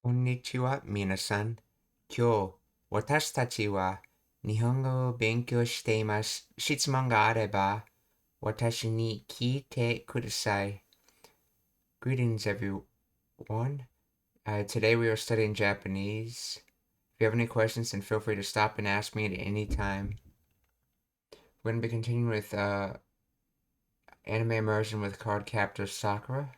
こんにちは、皆さん。今日、私たちは日本語を勉強しています。質問があれば、私に聞いてください。Greetings, everyone. Today we are studying Japanese. If you have any questions, then feel free to stop and ask me at any time. We're going to be continuing with anime immersion with Card Captor Sakura.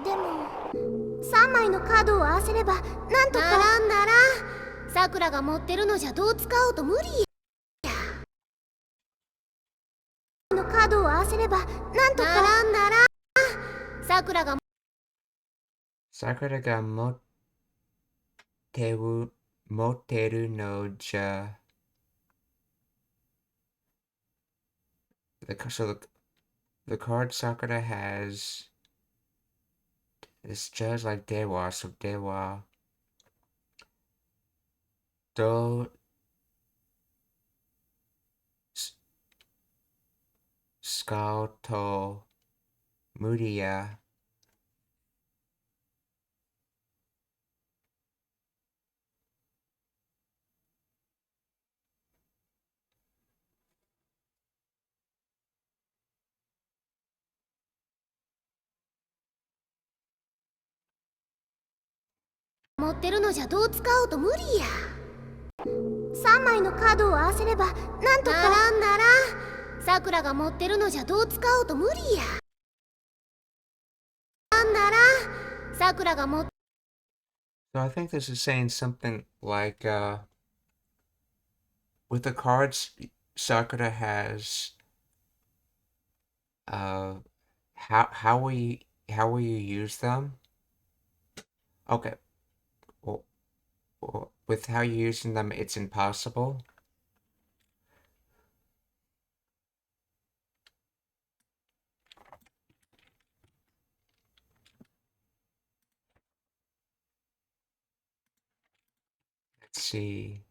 でも3枚のカードを合わせればなんとかなんだらさくらが持ってるのじゃどう使おうと無理や。のカードを合わせればなんとかなんだらさくらがSakuraが持ってるのじゃthe card Sakura has is just like Dewa, so Dewa do Scalto Mudia 持ってるのじゃどう使おうと無理や。3枚のカードを合わせればなんとかなんだらさくらが持ってるのじゃどう使おうと無理や。なんだらさくらが持って So I think this is saying something like with the cards Sakura has how will you use them? Okay. With how you're using them, it's impossible. Let's see.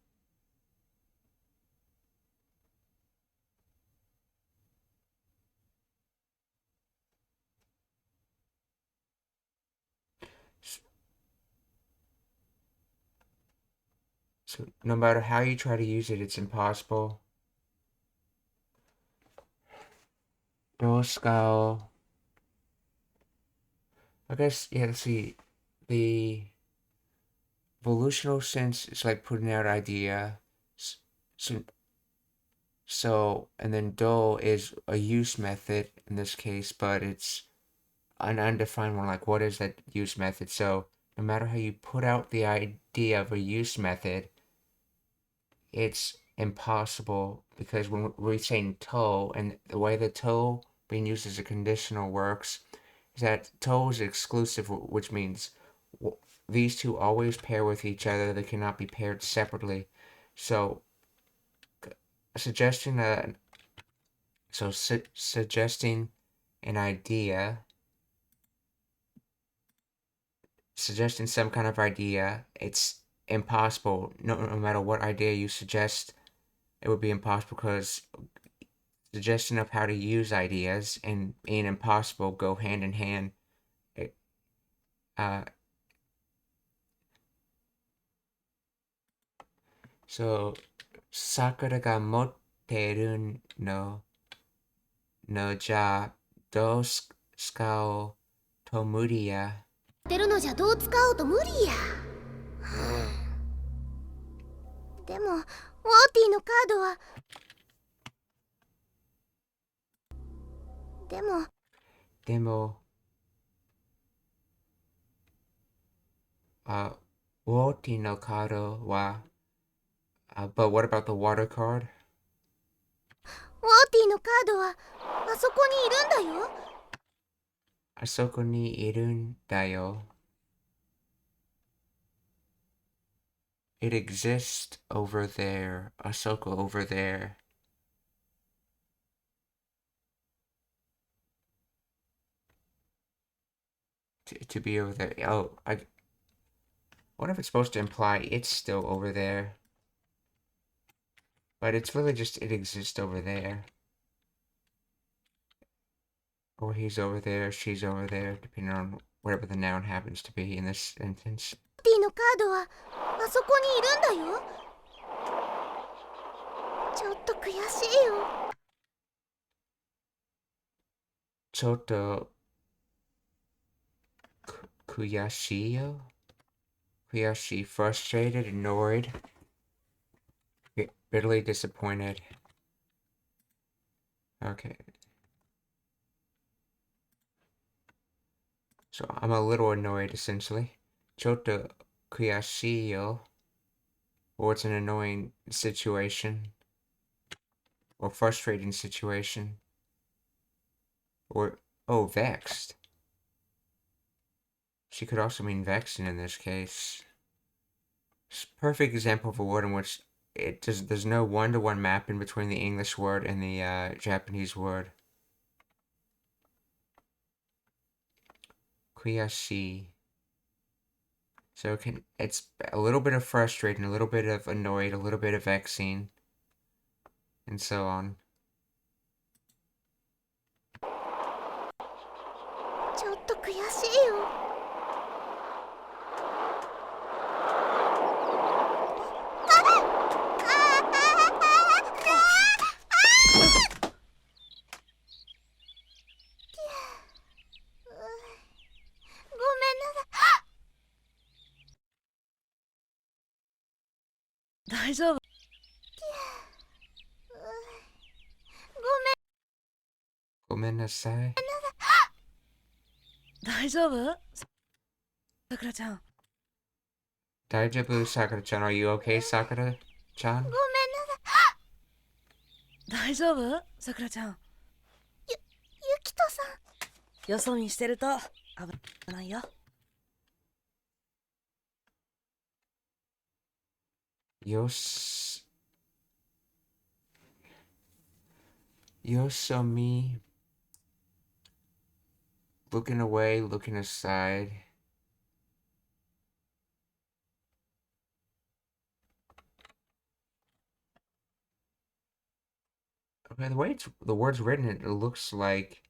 So no matter how you try to use it, it's impossible. Doscal. I guess, yeah, let's see. The evolutional sense is like putting out idea. So, and then do is a use method in this case, but it's an undefined one. Like, what is that use method? So, no matter how you put out the idea of a use method, it's impossible because when we're saying to, and the way the to being used as a conditional works is that to is exclusive, which means these two always pair with each other. They cannot be paired separately. So suggesting suggesting an idea, suggesting some kind of idea, it's impossible. No matter what idea you suggest, it would be impossible because suggestion of how to use ideas and being impossible go hand in hand. Uh, so, Sakura ga motteru no ja do skao to muri ya. 持ってるのじゃどう使おうと無理や。でもウォーティのカードはでも、ウォーティのカードは、but what about the water card? ウォーティのカードはあそこにいるんだよ。あそこにいるんだよ。It exists over there. Ahsoka over there. To be over there. Oh, wonder if it's supposed to imply it's still over there. But it's really just it exists over there. Or he's over there, she's over there, depending on whatever the noun happens to be in this sentence. ティのカードはあそこにいるんだよ。ちょっと悔しいよ。ちょっと悔しいよ。悔しい, frustrated, annoyed, bitterly disappointed. Okay. So I'm a little annoyed, essentially. ちょっと悔しいよ. Or it's an annoying situation. Or frustrating situation. Or, oh, vexed. She could also mean vexing in this case. It's a perfect example of a word in which there's no one-to-one mapping between the English word and the Japanese word. Kuyashi. So it's a little bit of frustrating, a little bit of annoyed, a little bit of vexing, and so on. ちょっと悔しいよ。大丈夫。ごめんなさい。大丈夫？さくらちゃん。大丈夫, Sakura-chan? Are you okay, Sakura-chan? ごめんなさい。大丈夫？さくらちゃん。ゆきとさん。よそ見してると危ないよ。Yosomi. Looking away, looking aside. Okay, the way the word's written, it looks like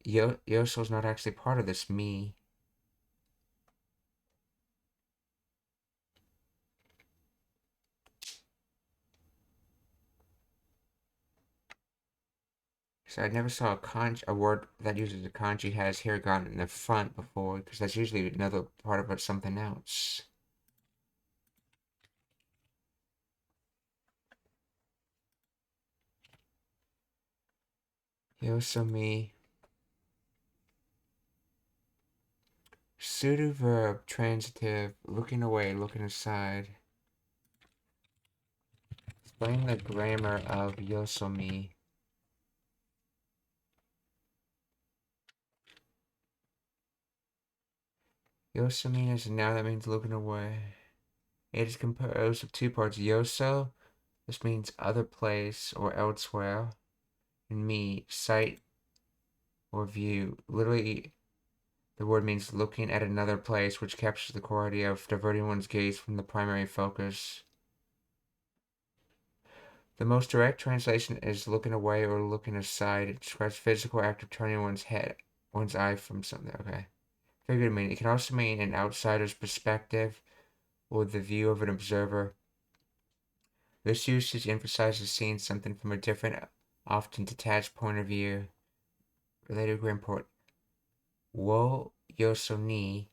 Yoso's not actually part of this me. So I never saw a word that uses a kanji has hiragana in the front before, because that's usually another part of something else. Yosomi. Pseudo verb, transitive, looking away, looking aside. Explain the grammar of yosomi. Yosomi is a noun that means looking away. It is composed of two parts. Yoso, this means other place or elsewhere. And mi, sight or view. Literally, the word means looking at another place, which captures the quality of diverting one's gaze from the primary focus. The most direct translation is looking away or looking aside. It describes physical act of turning one's eye from something. Okay. Figurative meaning. It can also mean an outsider's perspective or the view of an observer. This usage emphasizes seeing something from a different, often detached point of view. Related grammar point. Wo yoso ni.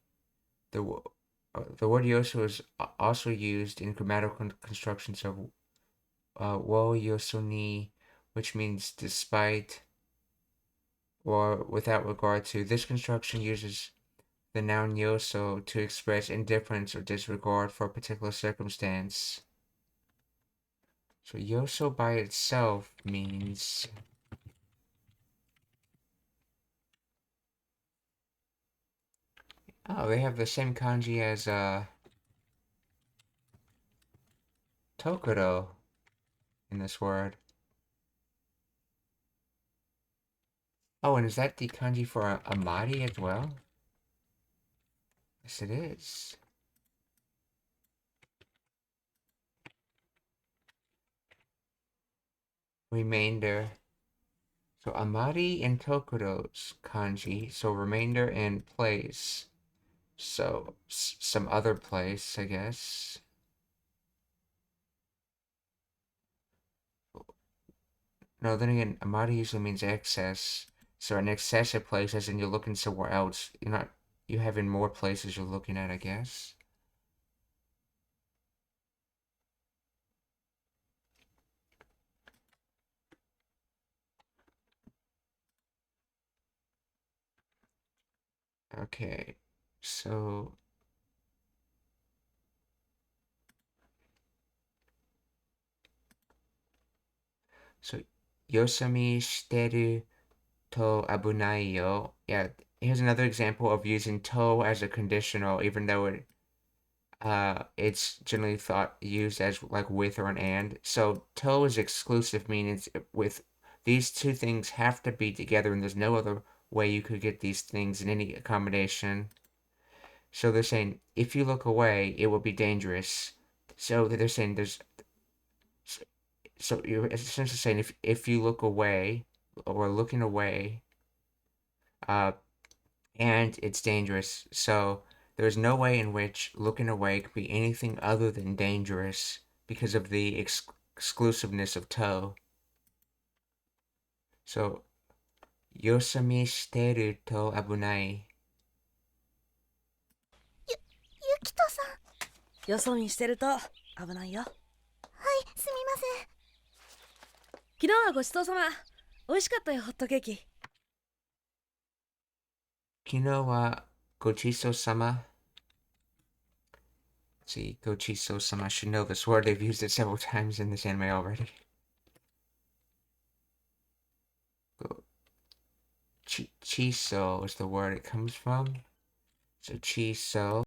The word yoso is also used in grammatical constructions of wo yoso ni, which means despite or without regard to. This construction uses the noun yoso to express indifference or disregard for a particular circumstance. So yoso by itself means they have the same kanji as tokuro in this word. Oh, and is that the kanji for amari as well? Yes, it is. remainder. So amari and tokuro's kanji. So remainder and place. So some other place, I guess. No, then again, amari usually means excess. So an excessive place, as in you're looking somewhere else. You having more places you're looking at, I guess. Okay, so yosami shiteru to abunai yo. Yeah, here's another example of using to as a conditional, even though it's generally used as like with or an and. So to is exclusive, meaning it's with these two things have to be together, and there's no other way you could get these things in any combination. So they're saying if you look away, it will be dangerous. So they're saying so you're essentially saying if you look away or looking away, uh, and it's dangerous. So there's no way in which looking away could be anything other than dangerous because of the exclusiveness of to. So yosami shiteru to abunai. ゆきとさん。はよそ見してると危ないよ。い、すみません。昨日はごちそうさま。美味しかったよ、ホットケーキ。Kino wa gochiso-sama. See, gochiso-sama. I should know this word. They've used it several times in this anime already. Chiso is the word it comes from. So chiso.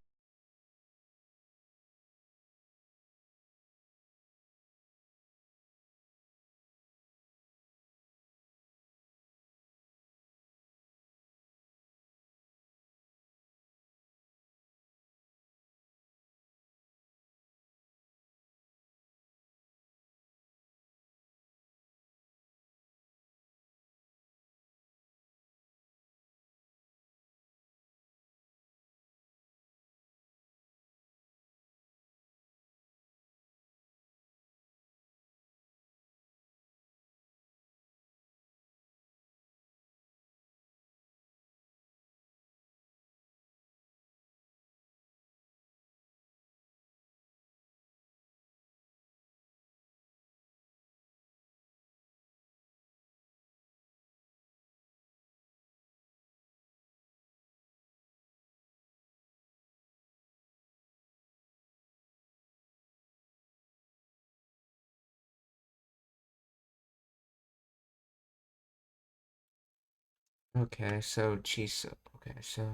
Okay, so chiso. Okay, so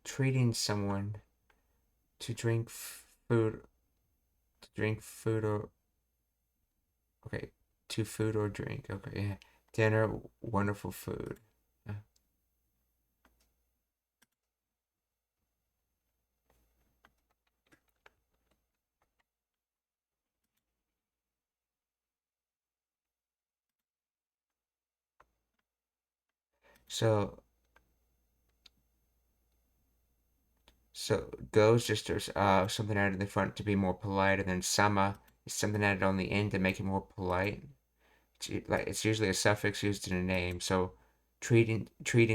treating someone to drink food or okay, to food or drink. Okay, yeah. Dinner, wonderful food. So go is just something added in the front to be more polite, and then sama is something added on the end to make it more polite. It's usually a suffix used in a name. So treating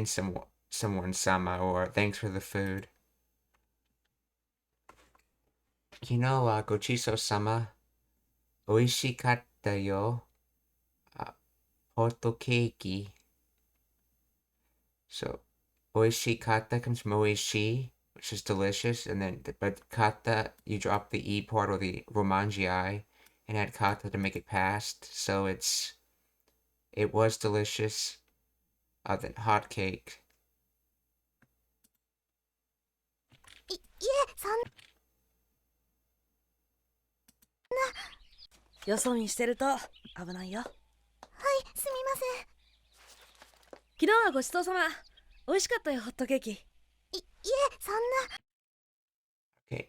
someone sama or thanks for the food. Kino wa gochiso sama oishikatta yo. Hot cake. So oishikatta comes from oishi, which is delicious, and then but kata you drop the e part or the romanji I and add kata to make it past. So it was delicious. Then hot cake. いえ、そんな。よそ見してると危ないよ。はい、すみません。昨日はごちそうさま。美味しかったよ、ホットケーキ。いえ、そんな。Okay.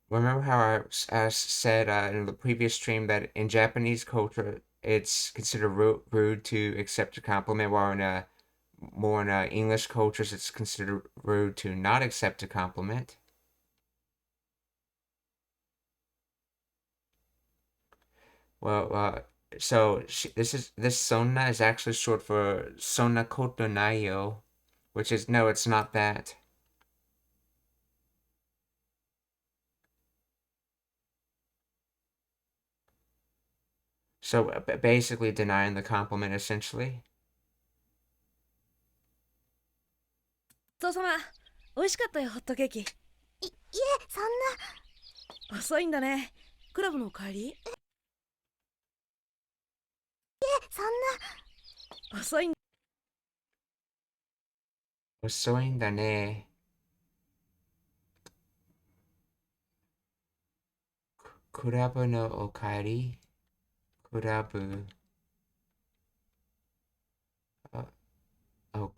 Remember how I said in the previous stream that in Japanese culture it's considered rude to accept a compliment, while in more in English cultures it's considered rude to not accept a compliment. Well, so this sonna is actually short for sonna koto nayo, which is no, it's not that. So basically denying the compliment essentially. ごちそうさま。美味しかったよホットケーキ。いえ、そんな。遅いんだね。クラブの帰り？そんな。遅いん。遅いんだね。クラブのお帰り？クラブ。Oh,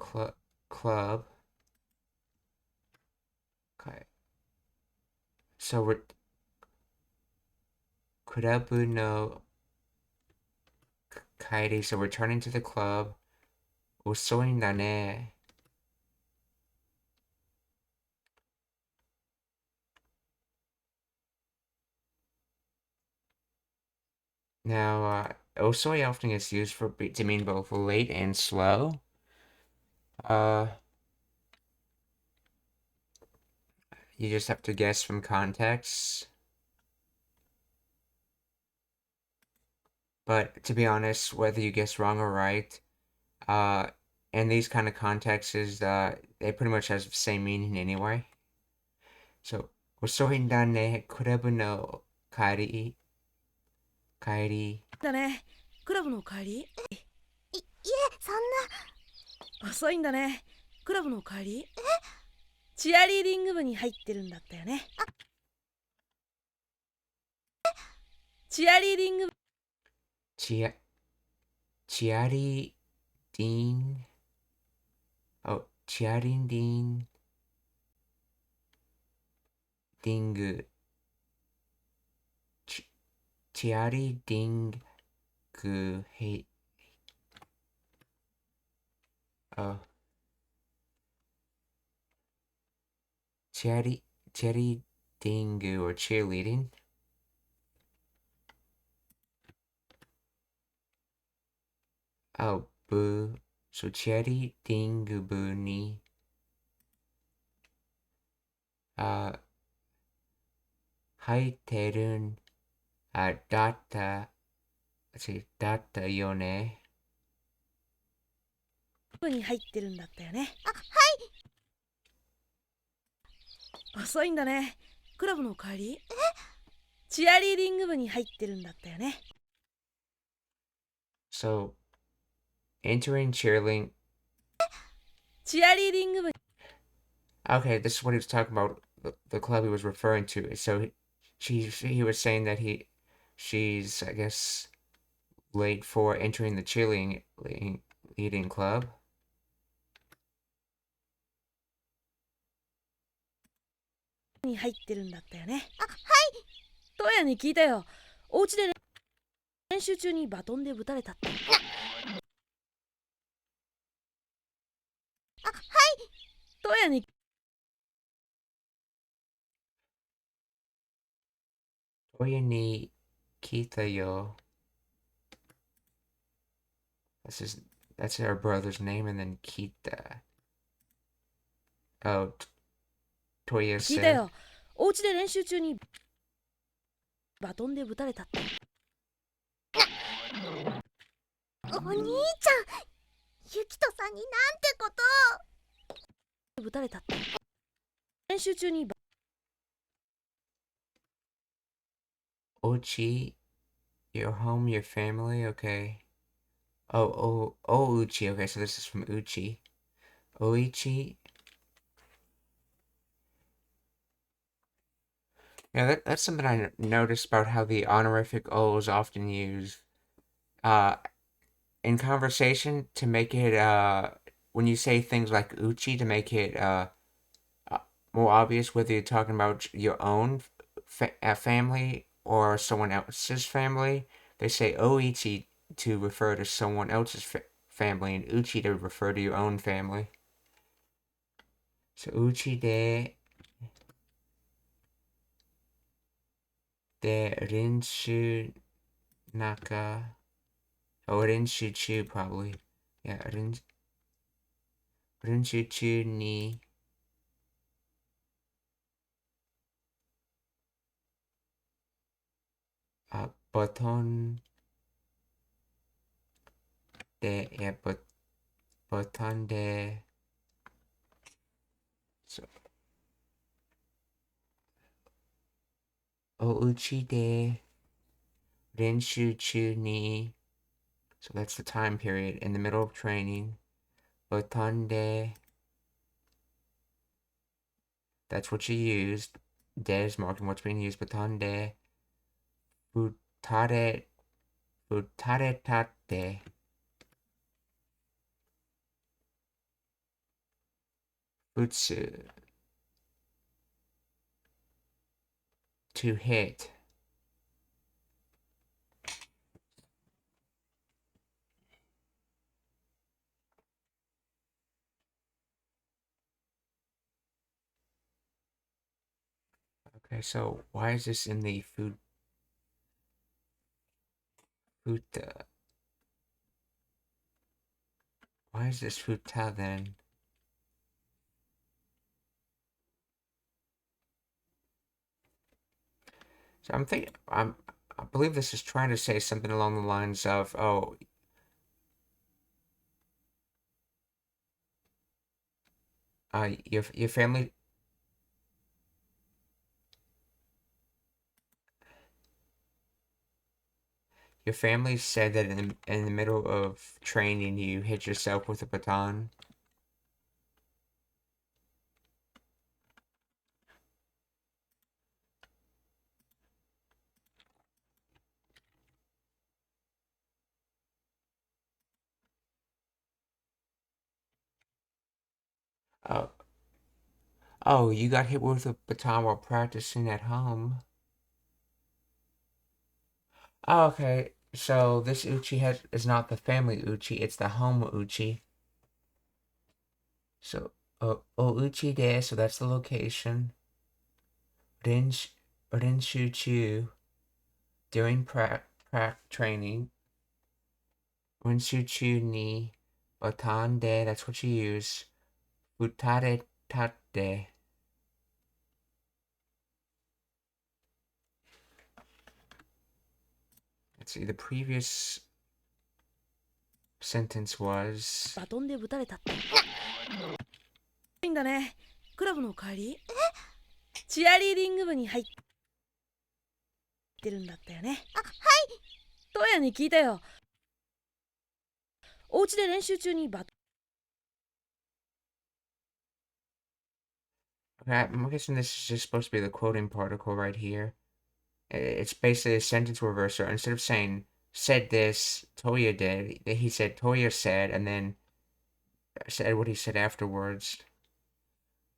club. Okay. So we're クラブの帰り. So returning to the club. 遅いんだね. Now, osoi often is used to mean both late and slow. You just have to guess from context. But to be honest, whether you guess wrong or right, in these kind of contexts, they pretty much have the same meaning anyway. So, 遅いんだね、クラブの帰り。だね。クラブの帰り？いえ、そんな。遅いんだね。クラブの帰り？チアリーディング部に入ってるんだったよね。チアリーディング部。チアリーディン。Oh, チアリーディン。ディング。チアリーディング。Oh. チアリーディング or cheerleading. Oh, 部。So チアリーディング部に入ってるんだったよね。部に入ってるんだったよね。はい。遅いんだね。クラブの帰り？チアリーディング部に入ってるんだったよね。So, entering cheerleading. チアリーディング部。 Okay, this is what he was talking about. The club he was referring to. So he was saying that she's I guess late for entering the cheerleading club. に入ってるんだったよね。はい。トヤに聞いたよ。お家で練習中にバトンでぶたれたって。はい。トヤに。トヤに聞いたよ. That's her brother's name, and then Kita. Oh, Toya 聞いた said. よ。お家で練習中にバトンでぶたれたって。お兄ちゃん、ユキトさんになんてことを。ぶたれたって。練習中に。Ochi, your home, your family, okay. Oh, Uchi. Okay, so this is from Uchi. Oichi. Yeah, that's something I noticed about how the honorific O is often used in conversation to make it when you say things like uchi to make it more obvious whether you're talking about your own family or someone else's family, they say oichi to refer to someone else's family and uchi to refer to your own family. So uchi de rinshu naka. Oh, rinshu chu probably. Yeah, rinshu chu ni baton de baton de. So uchi de rinshu chu ni. So that's the time period in the middle of training. Baton de. That's what you used. De is marking what's being used. Baton de. Futare tate. Futsu. To hit. Okay, so why is this in the futa? Why is this futa then? So I believe this is trying to say something along the lines of, oh, your family. Your family said that in the middle of training you hit yourself with a baton. Oh, oh, you got hit with a baton while practicing at home. Oh, okay. So this uchi is not the family uchi, it's the home uchi. So, uchi de, so that's the location. Rinshu chu during training. Rinshu chu ni baton de, that's what you use. Futare tate. Let's see, the previous sentence was. バトンでぶたれたっていいんだね。クラブの帰りチアリーディング部に入ってるんだったよね。はい。トヤに聞いたよ。お家で練習中にバトン Okay, I'm guessing this is just supposed to be the quoting particle right here. It's basically a sentence reverser. Instead of saying said this, Toya did, he said Toya said, and then said what he said afterwards.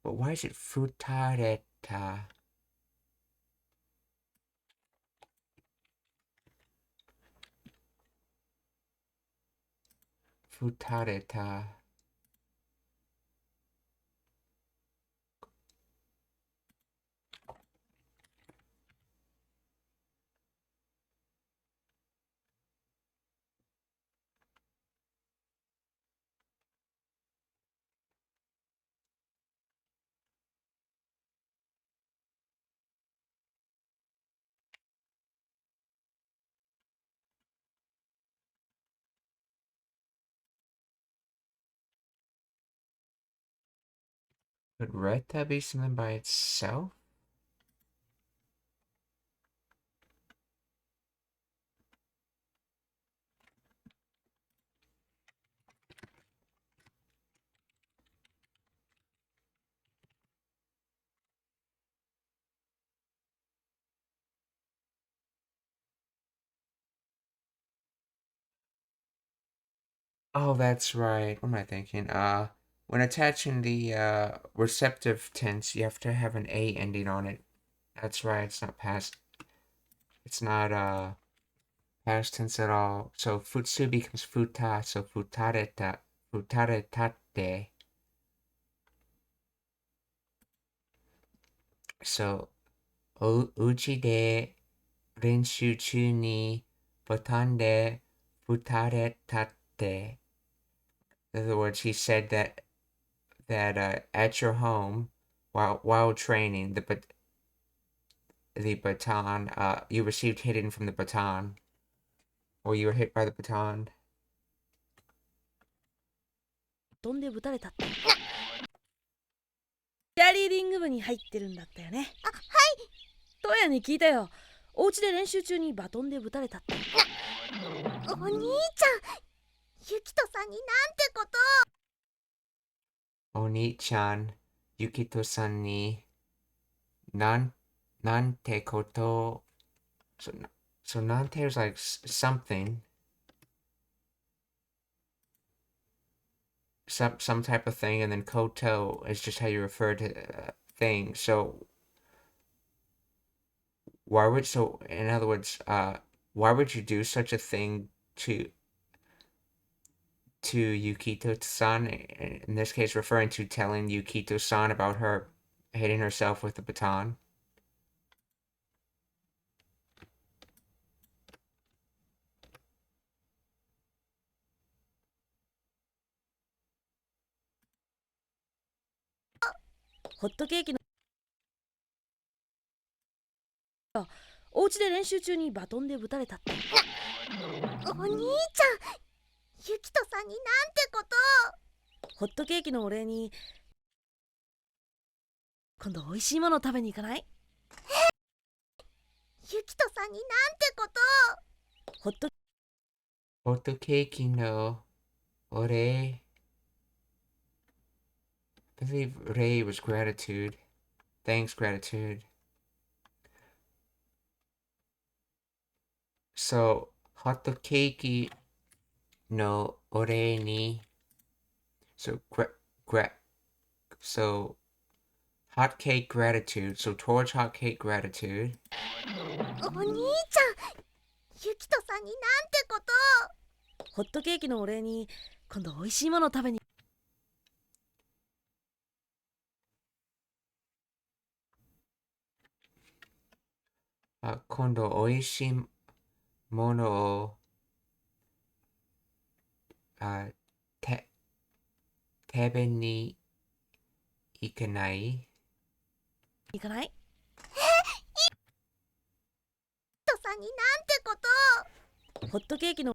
But why is it futareta? Futareta. Could reta be something by itself? Oh, that's right. What am I thinking? When attaching the receptive tense, you have to have an A ending on it. That's right. It's not past. It's not past tense at all. So futsu becomes futa. So futareta, futaretate. So uchi de renshu chu ni botan de futaretate. In other words, he said that at your home, while training, the baton, you received hitting from the baton, or you were hit by the baton. 飛んでぶたれたって。チアリーディング部に入ってるんだったよね。あ、はい。トヤに聞いたよ。お家で練習中にバトンでぶたれたって。お兄ちゃん、ユキトさんになんてこと。お兄ちゃん、ユキトさんになんてこと。So nante is like something. Some type of thing, and then koto is just how you refer to things. So in other words, why would you do such a thing to Yukito-san? In this case, referring to telling Yukito-san about her hitting herself with the baton. Hot cake のお家で練習中にバトンでぶたれたって。お兄ちゃん、ユキトさんになんてことホットケーキのお礼に今度おいしいもの食べに行かない？ユキトさんになんてことホットケーキのお礼。I believe Ray was gratitude. Thanks, gratitude. So, hot cake no ore ni. So, so hot cake gratitude. So, towards hot cake gratitude. お兄ちゃん、ユキトさんになんてことホットケーキのお礼に今度おいしいもの食べに。今度おいしいものを食べに行かない？行かない？ユキトさんになんてことホットケーキの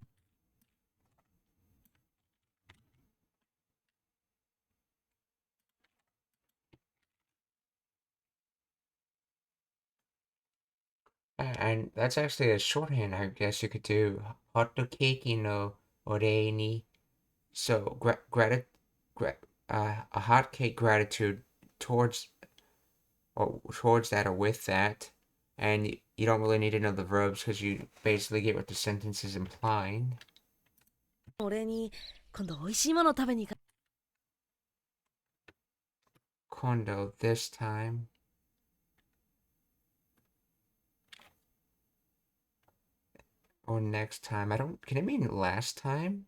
And that's actually a shorthand, I guess you could do. Hot cake no ore ni. So, a hot cake gratitude towards that or with that. And you don't really need to know the verbs because you basically get what the sentence is implying. お礼に今度おいしいもの食べに行か。Kondo, this time. Or next time. Can it mean last time?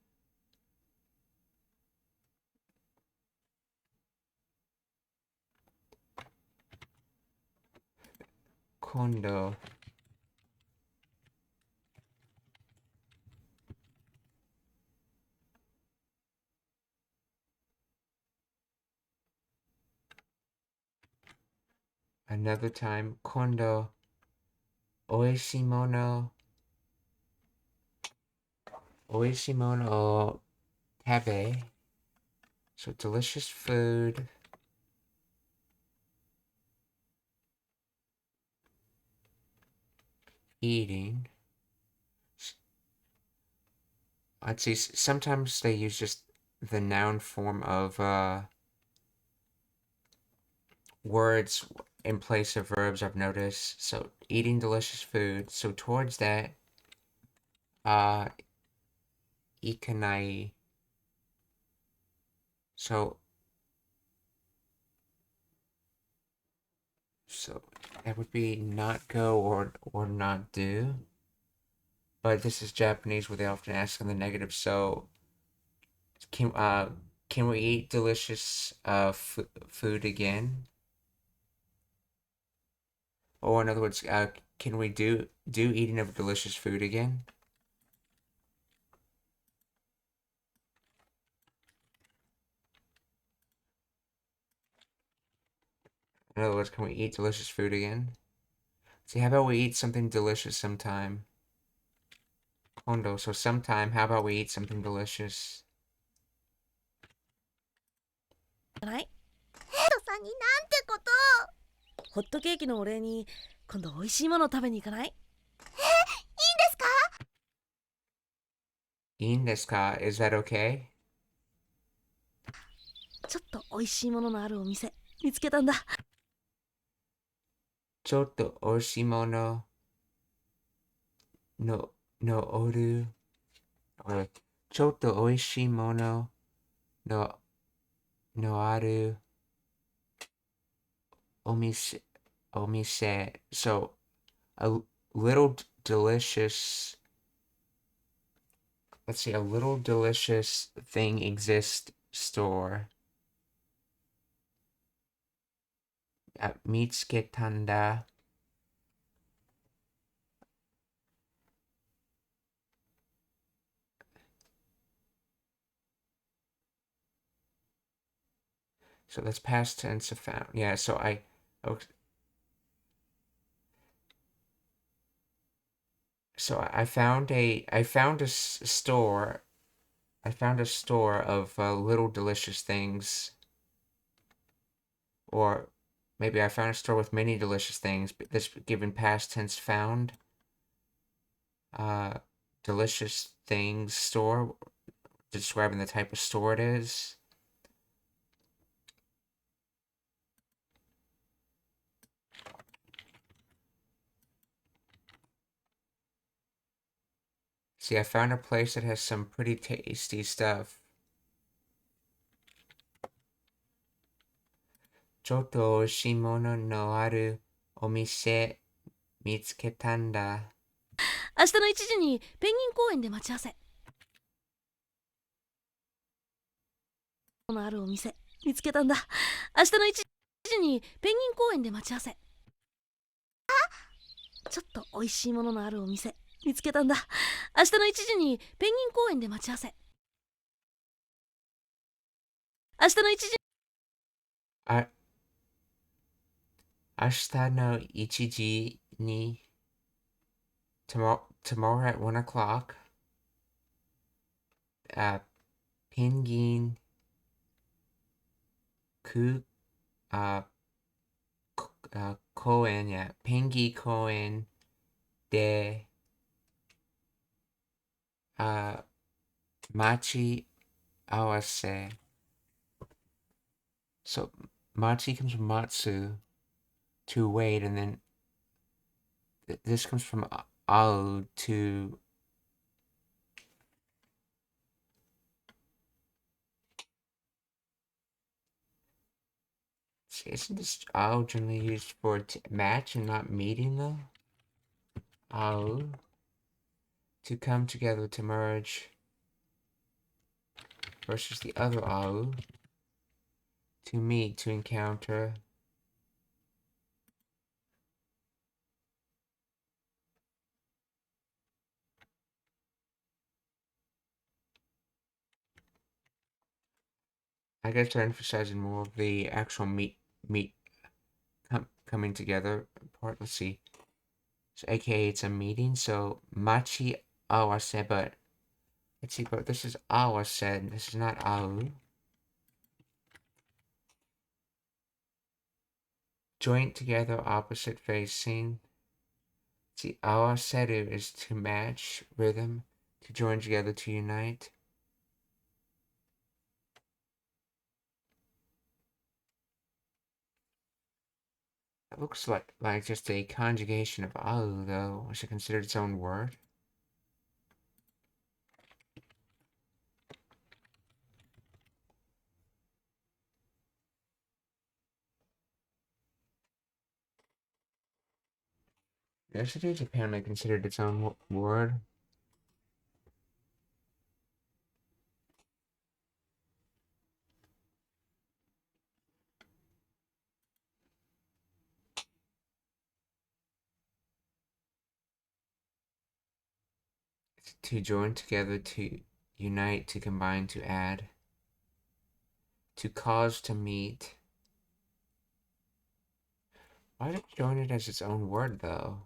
Kondo. Another time. Kondo. Oishimono. Oishimono tabe. So delicious food. Eating. I'd say sometimes they use just the noun form of words in place of verbs, I've noticed. So eating delicious food. So towards that, ikanai So that would be not go or not do. But this is Japanese where they often ask in the negative. So can we eat delicious food again? Or in other words, can we do eating of delicious food again? In other words, can we eat delicious food again? See, how about we eat something delicious sometime? Kondo, so sometime, how about we eat something delicious? じゃない。トさんになんてこと。ホットケーキのお礼に今度美味しいもの食べに行かない？いいんですか？いいんですか? Is that okay? ちょっと美味しいもののあるお店見つけたんだ。ちょっと美味しいもののおる。ちょっと美味しいもののあるお店。So, a little delicious, let's see, a little delicious thing exists store. 見つけたんだ。So that's past tense of found. Yeah, so I found a store. I found a store of little delicious things. Or maybe I found a store with many delicious things. But this given past tense found. Delicious things store, describing the type of store it is. See, I found a place that has some pretty tasty stuff. ちょっと美味しいもののあるお店見つけたんだ。明日の1時にペンギン公園で待ち合わせ。のあるお店見つけたんだ。明日の1時にペンギン公園で待ち合わせ。ちょっと美味しいもののあるお店見つけたんだ。明日の1時にペンギン公園で待ち合わせ。明日の1時。明日の1時に tomorrow at 1 o'clock ペンギン公園やペンギン公園で待ち合わせ So machi comes from matsu, to wait, and then this comes from ao, to see, isn't this ao generally used for match and not meeting though? Ao, to come together, to merge, versus the other ao, to meet, to encounter. I guess they're emphasizing more of the actual coming together part. Let's see. So aka it's a meeting. So machi awase, but let's see, but this is awase, this is not au. Joint together, opposite facing. See, awaseru is to match rhythm, to join together, to unite. It looks like just a conjugation of au, though. Was it considered its own word? Yesterday, Japan considered its own word. To join together, to unite, to combine, to add, to cause, to meet. Why did it join it as its own word, though?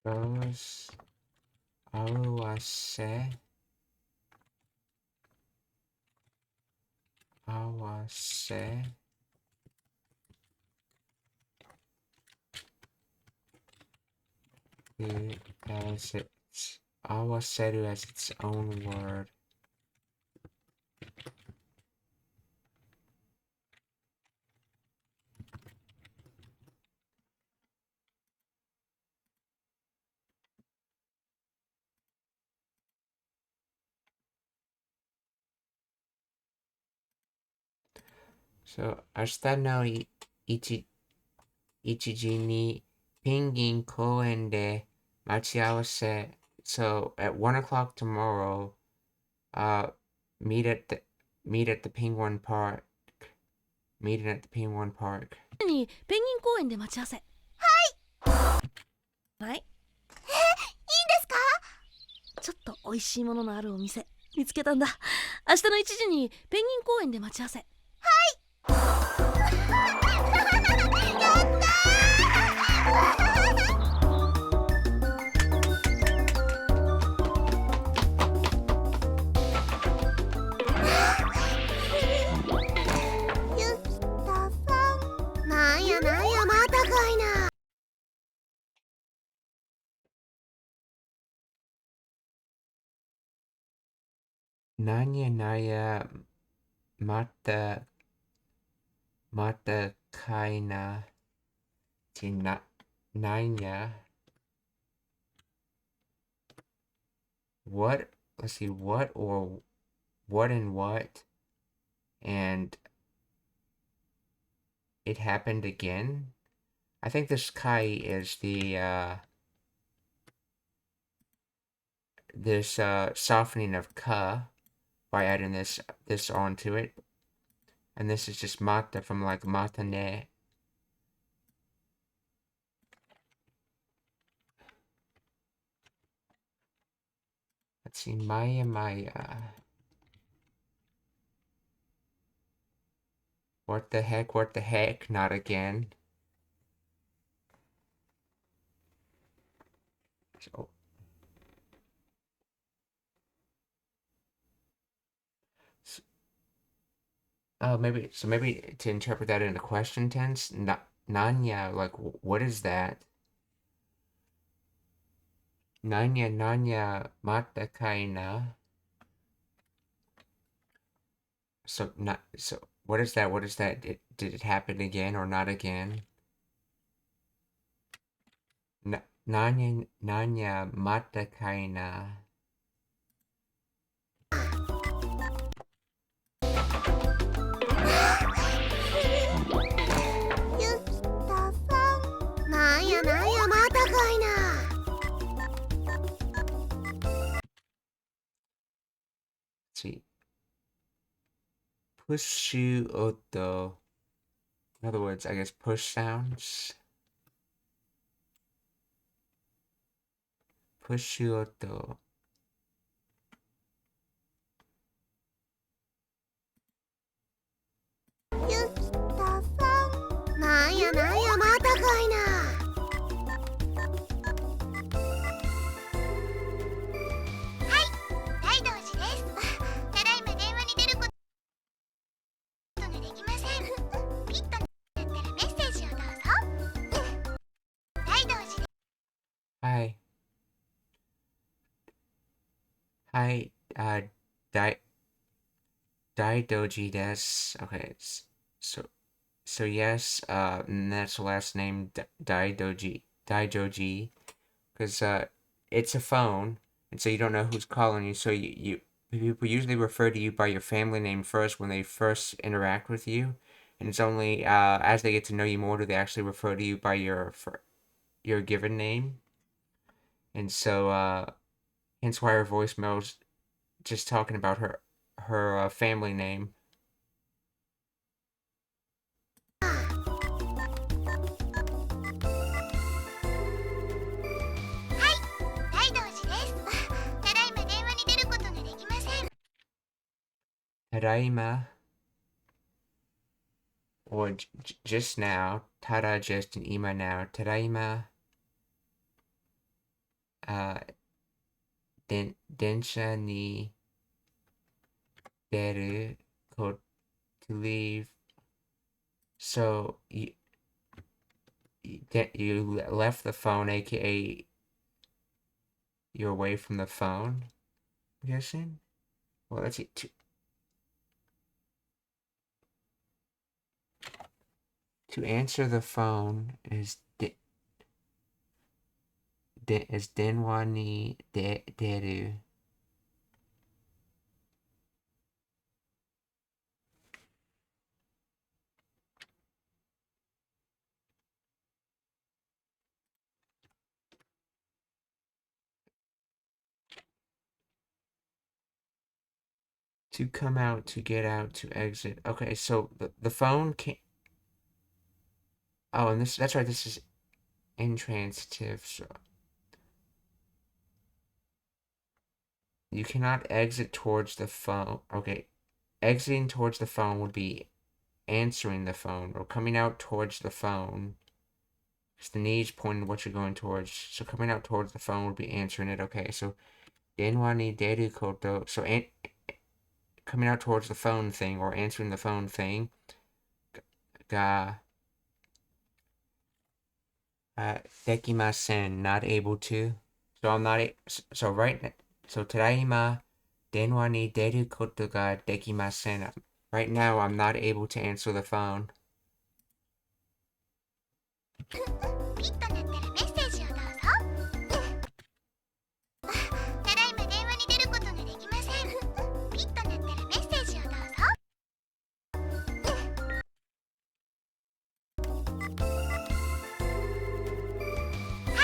Rose, awase, awase. As its awaseru as its own word. So, 明日の1時にペンギン公園で待ち合わせ. So, at 1 o'clock tomorrow, meet at the Penguin Park. Meeting at the Penguin Park. にペンギン公園で待ち合わせ。はい。いいんですか？ちょっと美味しいもののあるお店見つけたんだ。明日の1時にペンギン公園で待ち合わせ。はい。やったゆきたさん、なんやまたかいな。Nanya mata kaina nanya. What? Let's see. What or what and what? And it happened again. I think this kai is the this softening of ka by adding this onto it. And this is just mata from like matane. Let's see, Maya. What the heck, not again. So, maybe to interpret that in a question tense, Nanya, like, what is that? Nanya, mata kaina. So, what is that? What is that? Did it happen again or not again? Nanya, mata kaina. See. Pushu oto In other words, I guess push sounds. Push yoto. ゆきたさん。なんやなんや、またかいな。はい、大道寺です。ただいま電話に出ることができません。ピッと鳴ってるメッセージをどうぞ。大道寺です。Hi. Hi, Daidoji des. Okay, so yes, and that's the last name, Daidoji, because it's a phone, and so you don't know who's calling you, so people usually refer to you by your family name first when they first interact with you, and it's only as they get to know you more do they actually refer to you by your given name, and so hence why her voicemail's just talking about her family name. 大道寺です。ただいま電話に出ることができません。Tadaima, or just now, tada just an ima now, tadaima, densha ni deru ko to leave. So you left the phone, aka you're away from the phone, I'm guessing? Well, let's see. To answer the phone is denwa ni deru. To come out, to get out, to exit. Okay, so the phone can't. Oh, and that's right. This is intransitive. So you cannot exit towards the phone. Okay, exiting towards the phone would be answering the phone or coming out towards the phone. Because the knee's pointing what you're going towards. So coming out towards the phone would be answering it. Okay, so denwa ni deru koto. So coming out towards the phone thing or answering the phone thing. Ga dekimasen, not able to. So I'm not. So right. So tadaima denwa ni deru koto ga dekimasen. Right now, I'm not able to answer the phone. ピッと鳴ってるメッセージをどうぞ。ただいま電話に出ることができません。ピッと鳴ってるメッセージをどうぞ。は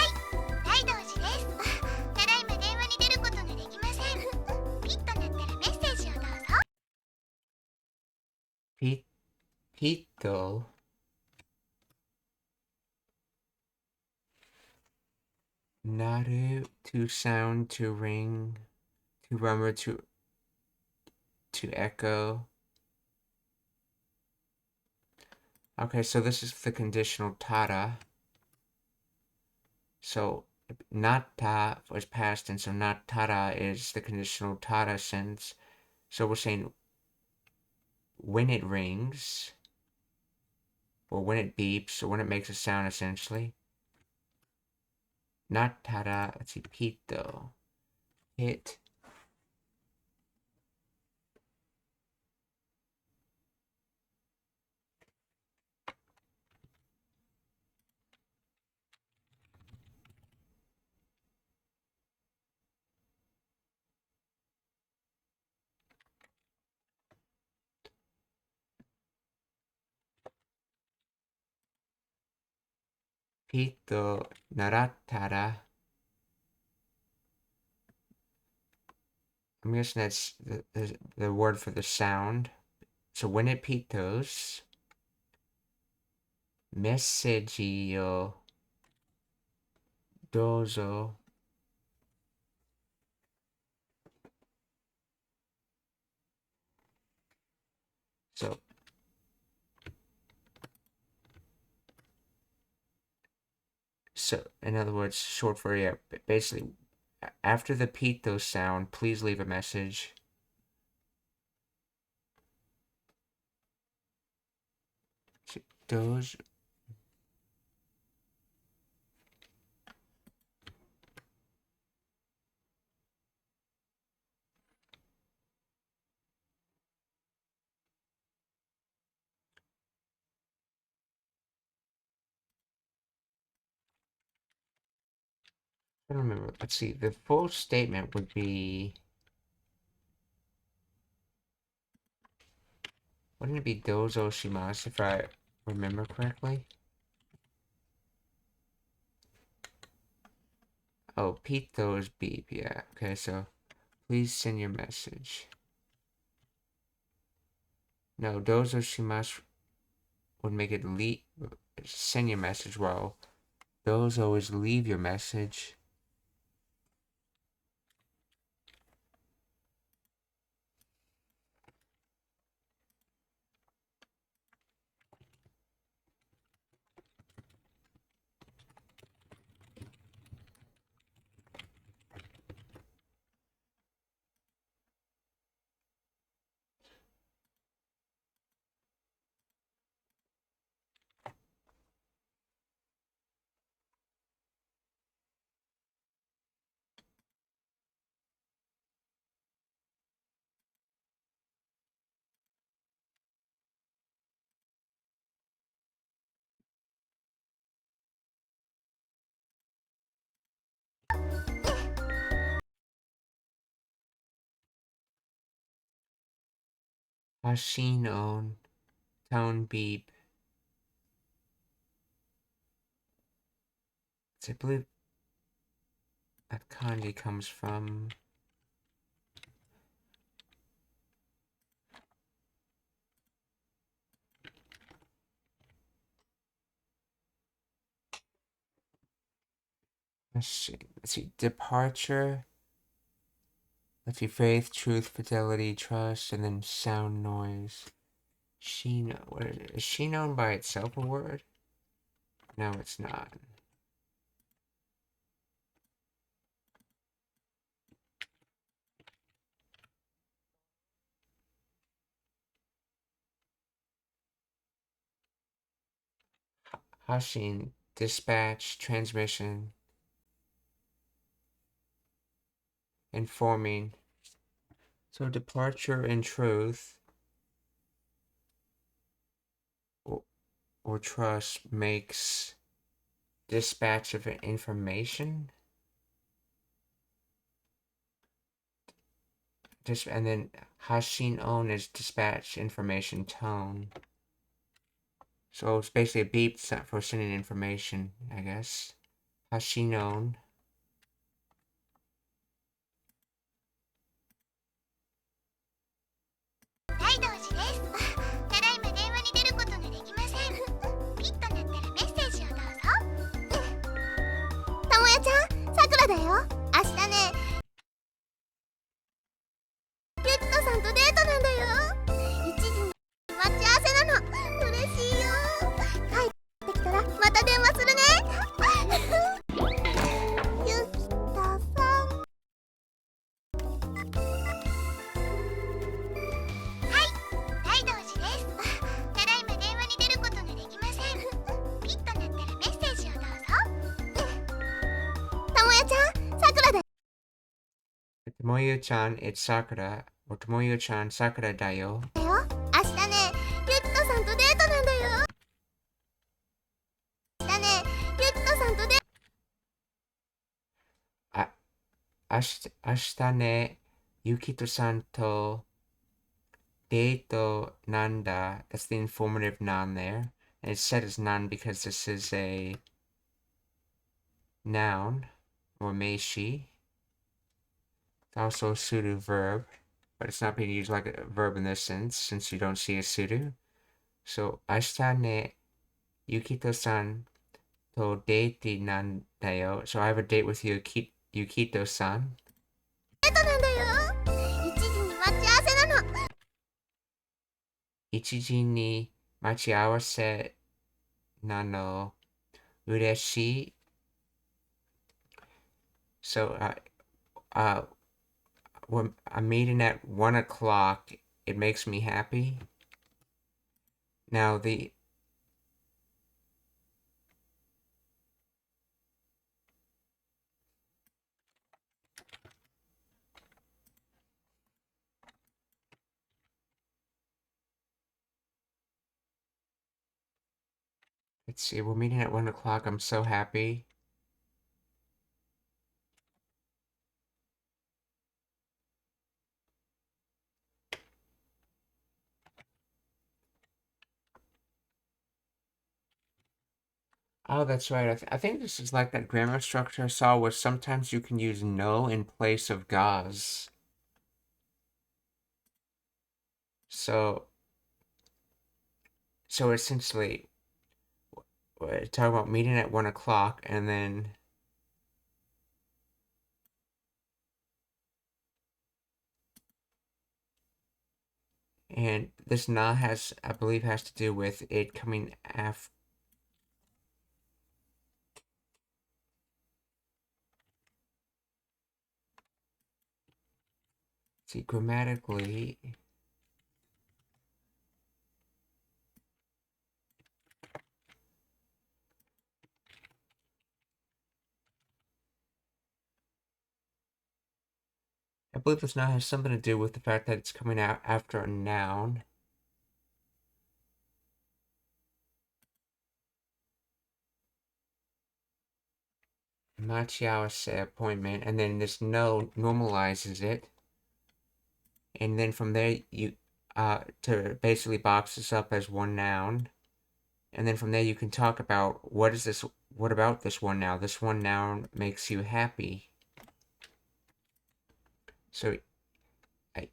い、大道寺です。ただいま電話に出ることができません。ピッと鳴ってるメッセージをどうぞ。Pito. Naru, to sound, to ring, to murmur, to echo. Okay, so this is the conditional tada. So nata was past tense, so not tada is the conditional tada sense. So we're saying when it rings, or when it beeps, or when it makes a sound essentially. Not tada, let's see, pito. Hit. Pito naratara. I'm guessing that's the word for the sound. So when it pitos, Messageをどうぞ。So, in other words, short for, yeah, basically, after the pito sound, please leave a message. Those. I don't remember. Let's see. The full statement would be. Wouldn't it be dozo shimasu if I remember correctly? Oh, pito's beep. Yeah. Okay, so please send your message. No, dozo shimasu would make it send your message, while dozo is leave your message. Hashino tone beep. So I believe that kanji comes from. Let's see. Departure. Let's see. Faith, truth, fidelity, trust, and then sound, noise. Shino. What is it? Is shino by itself a word? No, it's not. Hashin. Dispatch, transmission, informing. So departure and truth or trust makes dispatch of information. And then Hashin on is dispatch information tone. So it's basically a beep for sending information, I guess. Hashin on. Tomoyo-chan, it's Sakura. Or Tomoyo-chan, Sakura dayo. Ashita ne Yukito-san to deito nanda. That's the informative noun there. And it's said as nan because this is a noun or meishi. It's also a pseudo verb, but it's not being used like a verb in this sense since you don't see a pseudo. So ashita ne Yukito-san to dateなんだよ. So I have a date with Yukito-san. デートなんだよ。1時に待ち合わせなの。1時に待ち合わせなの。嬉しい. So when I'm meeting at 1 o'clock, it makes me happy. Now let's see, we're meeting at 1 o'clock. I'm so happy. Oh, that's right. I think this is like that grammar structure I saw where sometimes you can use no in place of gaz. So essentially, we're talking about meeting at 1 o'clock, and then this na has, I believe, has to do with it coming after. See, grammatically, I believe this now has something to do with the fact that it's coming out after a noun. Machiawase appointment, and then this no normalizes it. And then from there you to basically box this up as one noun. And then from there you can talk about what about this one noun? This one noun makes you happy. So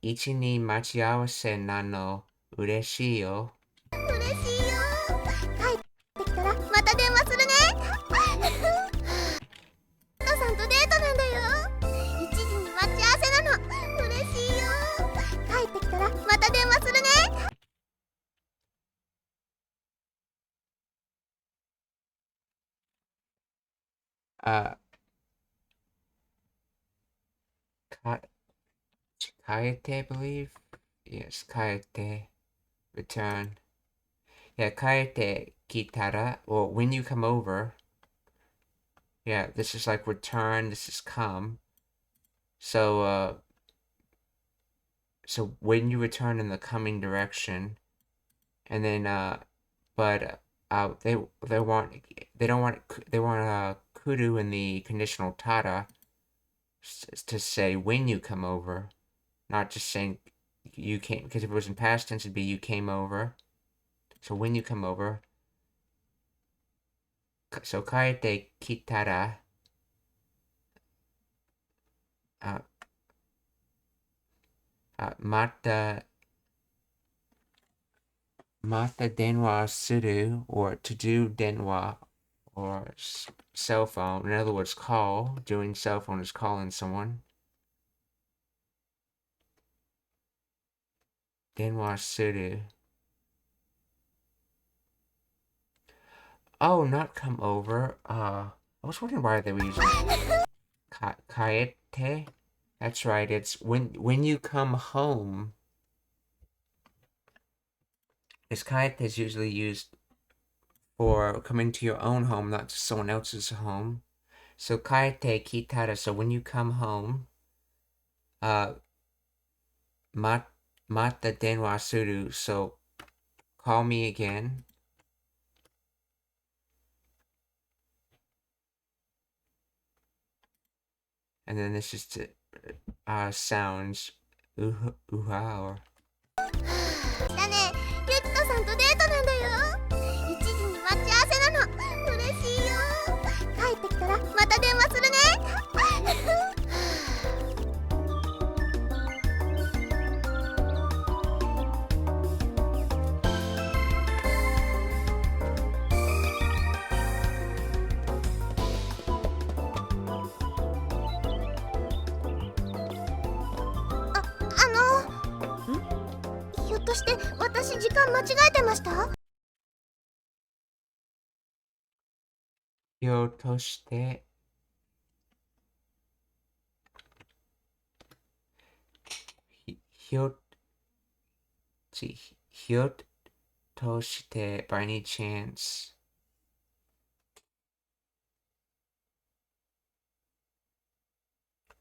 一に待ち合わせなの嬉しいよ。嬉しいよ。帰ってきたらまた電話するね。お父さんとデートなんだよ。1時に待ち合わせなの。嬉しいよ。帰ってきたらまた電話するね。Kaete, I believe. Yes, kaete. Return. Yeah, kaete kitara. Well, when you come over. Yeah, this is like return. This is come. So when you return in the coming direction, and then they want kudu in the conditional tara to say when you come over, not just saying you came, because if it was in past tense it'd be you came over. So when you come over. So kaete kitara. Mata denwa suru, or to do denwa, or cell phone. In other words, call. Doing cell phone is calling someone. Denwa suru. Oh, not come over. I was wondering why they were using kaete. That's right. It's when you come home. This kaete is usually used for coming to your own home, not to someone else's home. So kaete kitara. So when you come home, mata denwa suru. So call me again. And then this is to sounds uha or. だね、ゆきとさんとデートなんだよ。1時に待ち合わせなの。嬉しいよ。帰ってきたらまた電話するね。として私時間間違えてました？ひょっとしてひょっとして by any chance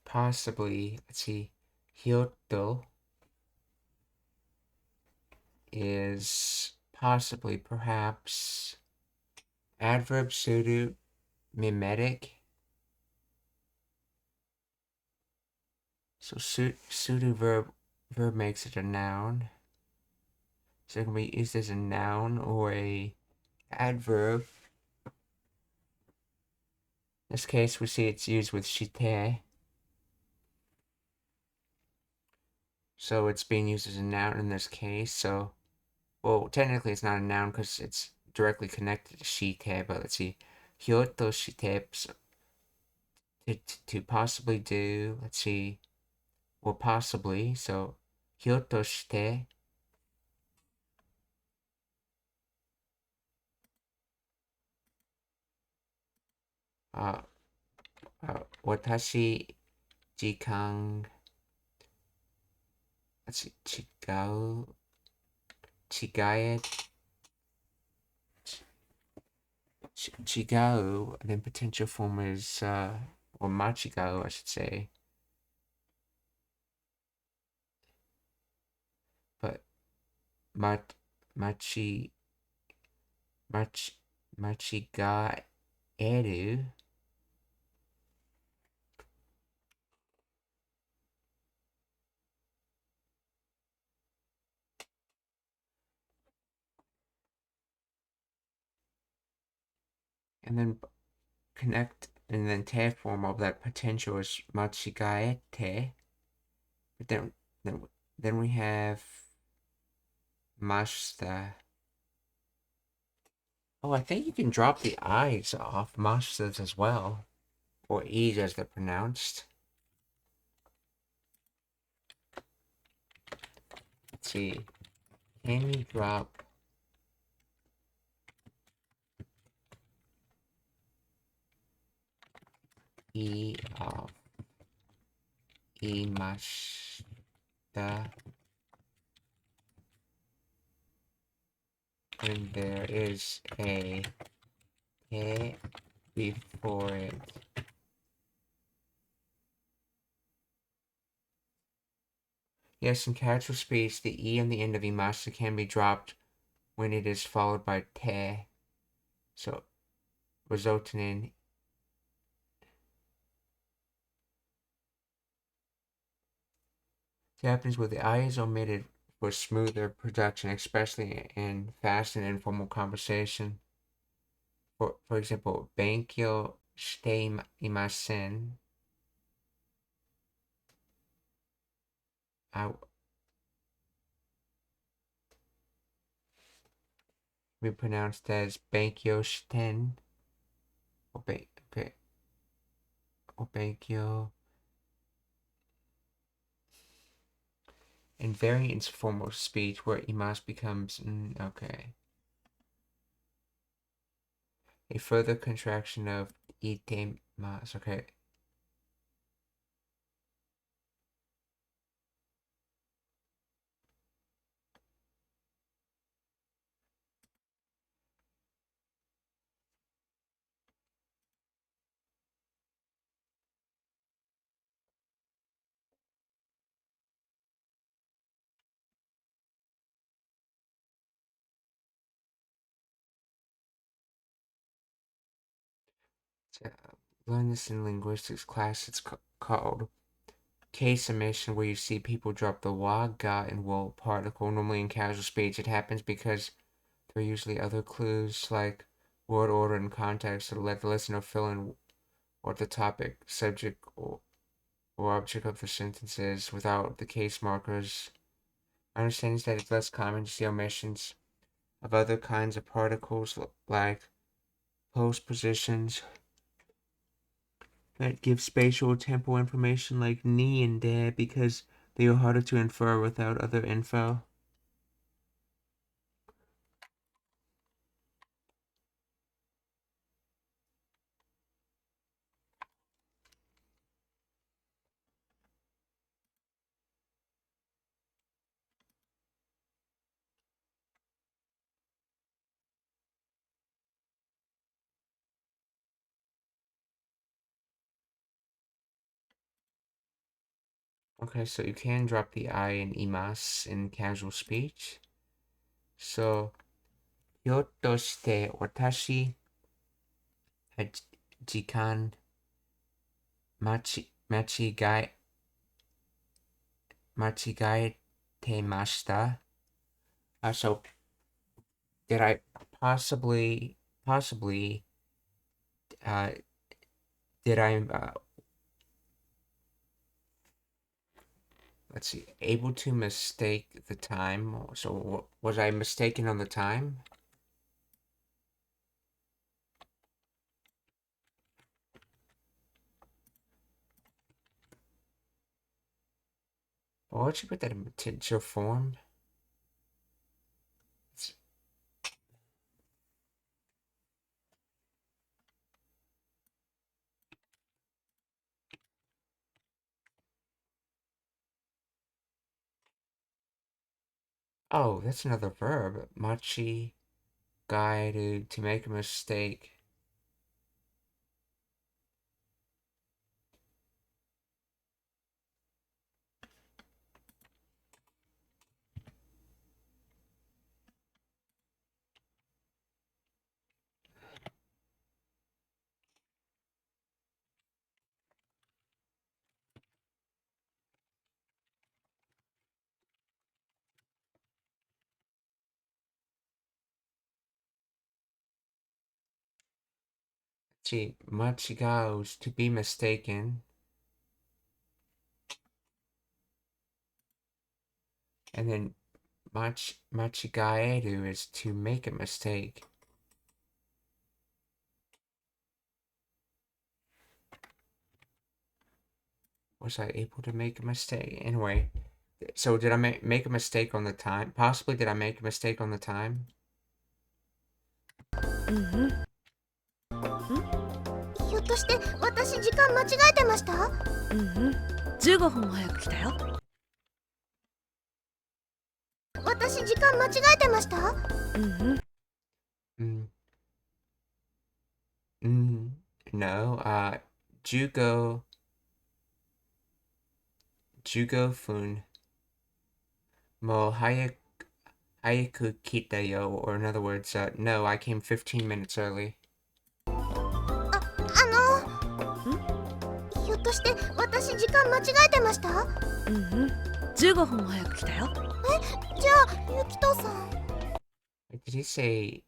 possibly, let's see, ひょっと is possibly, perhaps, adverb pseudo mimetic. So pseudo verb makes it a noun. So it can be used as a noun or a adverb. In this case, we see it's used with shite. So it's being used as a noun in this case. So, well, technically it's not a noun because it's directly connected to shite, but let's see. Hyoto shite, to possibly do, let's see, or possibly, so, hyoto shite, 私、時間、違う、違え、違う, and then potential form is, or machigao, I should say. But, machigaeru, and then connect, and then te form of that potential is machigaete. But then we have mashita. Oh, I think you can drop the I's off mashitas as well. Or E's as they're pronounced. Let's see. Can you drop E off imashita when there is a K before it? Yes, in casual speech, the E on the end of imashita can be dropped when it is followed by te, so resulting in Japanese where the I is omitted for smoother production, especially in fast and informal conversation. For example, Benkyo shite imasen. Be pronounced as Benkyo shiten or Benkyo. In very informal speech where imas becomes okay. A further contraction of itemas, okay. Learn this in linguistics class. It's called case omission, where you see people drop the wa, ga, and wo particle. Normally in casual speech, it happens because there are usually other clues like word order and context to let the listener fill in what the topic, subject, or object of the sentence is without the case markers. My understanding is that it's less common to see omissions of other kinds of particles like postpositions that give spatial or temporal information like ni and de because they are harder to infer without other info. Okay, so you can drop the I in imas in casual speech. So, ひょっとして私は時間間違えてました? So, did I possibly, uh, did I, let's see, able to mistake the time? So, was I mistaken on the time? Why would you put that in potential form? Oh, that's another verb. Machi guided to make a mistake. See, machigao to be mistaken. And then machigaeru is to make a mistake. Was I able to make a mistake? Anyway, so did I make a mistake on the time? Possibly did I make a mistake on the time? ひょっとして私時間間違えてました？15分早く来たよ。私時間間違えてました？No, 15分も早く来たよ, or in other words, no, I came 15 minutes early. ひょっとして私時間間違えてました？15分早く来たよ。じゃあゆきとさん。Did he say?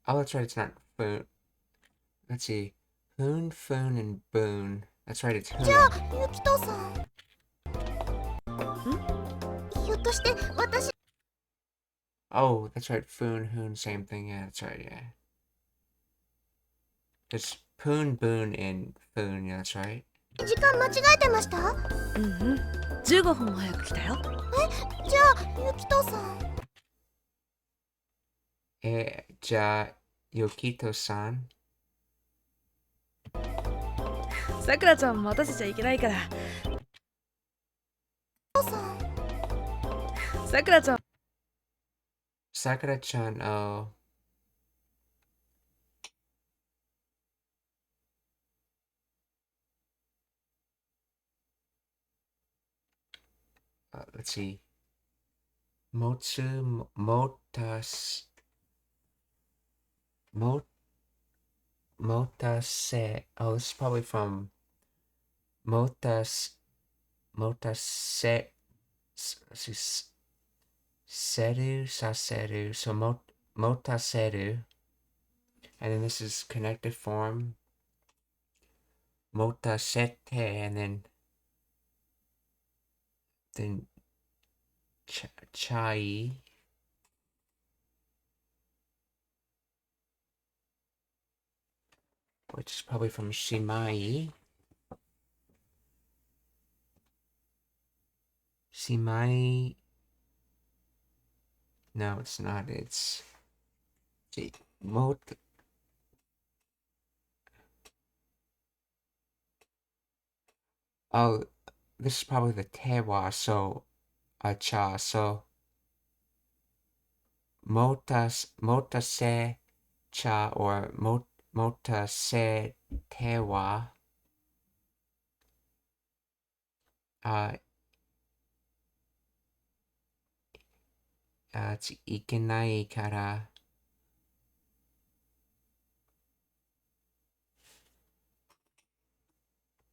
Oh, that's right. It's not Foon. Let's see. Hoon, Foon, and Boon. That's right. It's Hoon. じゃあゆきとさん。ひょっとして私。Oh, that's right. Foon, Hoon, same thing. Yeah, that's right. Yeah. There's Poon, Boon, and Foon. Yeah, that's right. 時間間違えてました？15分早く来たよ。じゃあゆきとさん。じゃあ、Yokito-san. さくらちゃん待たせちゃいけないから。さくらちゃん。Sakura-chan, oh. Let's see. Motase. Oh, this is probably from Motase. Saseru. So Motaseru. And then this is connected form. Motasete. And then chai. Which is probably from Shimai. Shimai. No, it's not. It's Oh, this is probably the tewa. So, cha. So, motase cha or motase tewa. いけないから。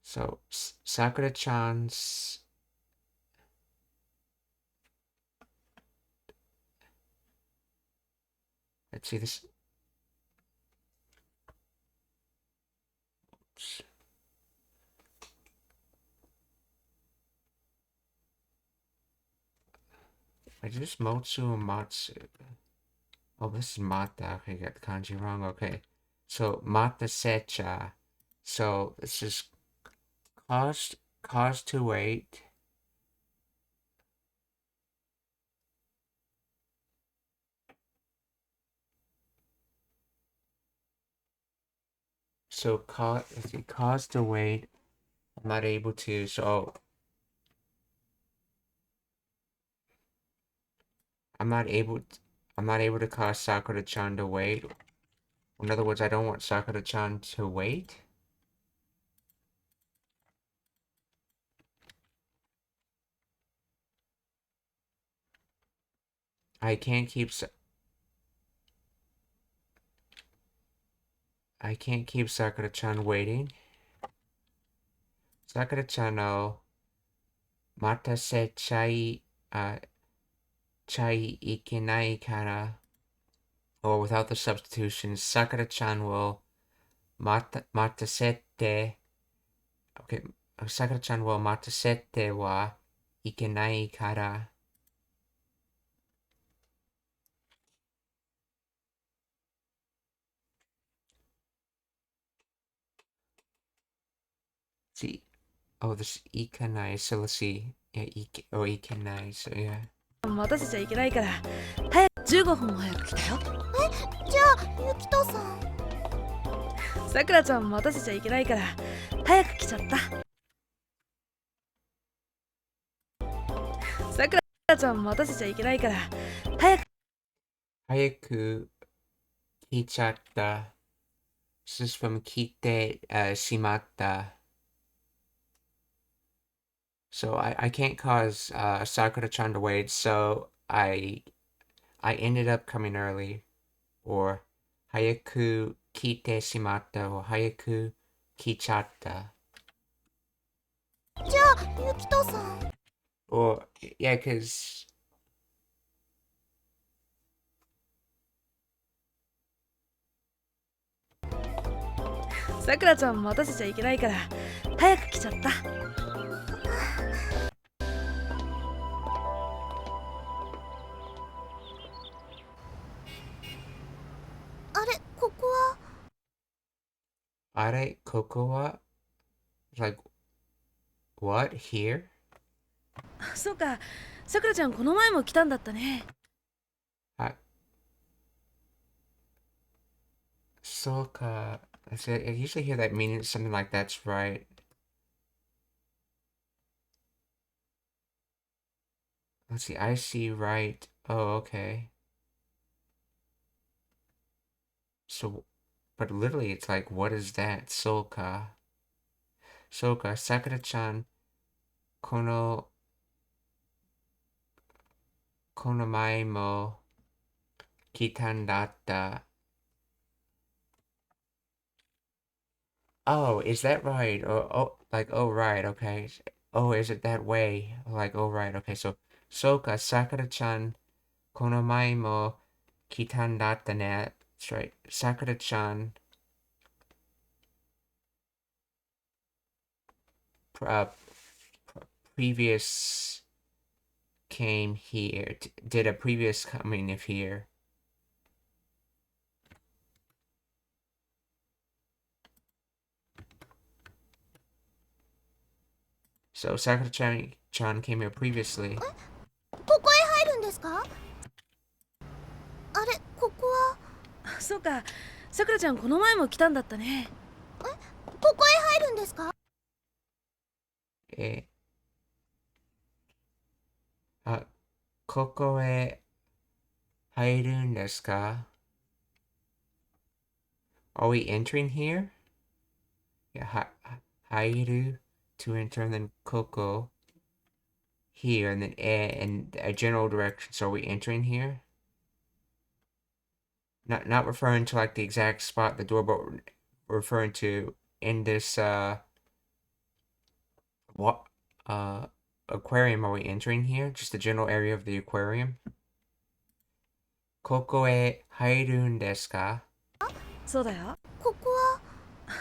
So, Sakura-chan's... Let's see this. Oops. Is this Motsu or Matsu? Oh, this is Mata. Okay, got the kanji wrong. Okay. So, Mata Secha. So, this is cause to wait. So, cause to wait. I'm not able to, so I'm not able to cause Sakura-chan to wait. In other words, I don't want Sakura-chan to wait. I can't keep Sakura-chan waiting. Sakura-chan no matase chai ikenai kara. Or without the substitution, Sakura-chan will matasete. Okay, Sakura-chan will matasete wa ikenai kara. See, oh, this ikanai. So let's see. Yeah, ikanai. So yeah. 待たせちゃいけないから早く15分も早く来たよ。じゃあゆきとさん。さくらちゃん待たせちゃいけないから早く来ちゃった。さくらちゃん待たせちゃいけないから早く来ちゃった。This is from 来てしまった。So I can't cause Sakura-chan to wait, so I ended up coming early. Or 早く来てしまった or 早く来ちゃった。じゃあゆきとさん。Or yeah, cause さくらちゃん待たせちゃいけないから早く来ちゃった。あれここは。あれここは like what here? そうか、さくらちゃんこの前も来たんだったね。そうか。I usually hear that meaning something like that's right. Let's see, I see right. Oh, okay. So, but literally it's like, what is that? Soka. Soka, Sakura-chan, kono mae mo kitan datta. Oh, is that right? Oh, like, oh, right, okay. Oh, is it that way? Like, oh, right, okay. So, Soka, Sakura-chan, kono mae mo kitan datta ne. That's right. Sakura-chan previous came here, did a previous coming of here. So Sakura-chan came here previously. ここへ入るんですか。あれここは。そうか、さくらちゃんこの前も来たんだったね。ここへ入るんですか。ここへ入るんですか? Are we entering here? Yeah, 入る to enter and then koko. here, and then in a general direction. So are we entering here? Not referring to like the exact spot the door, but referring to in this what aquarium are we entering here? Just the general area of the aquarium. ここへ入るんですか？そうだよ。ここは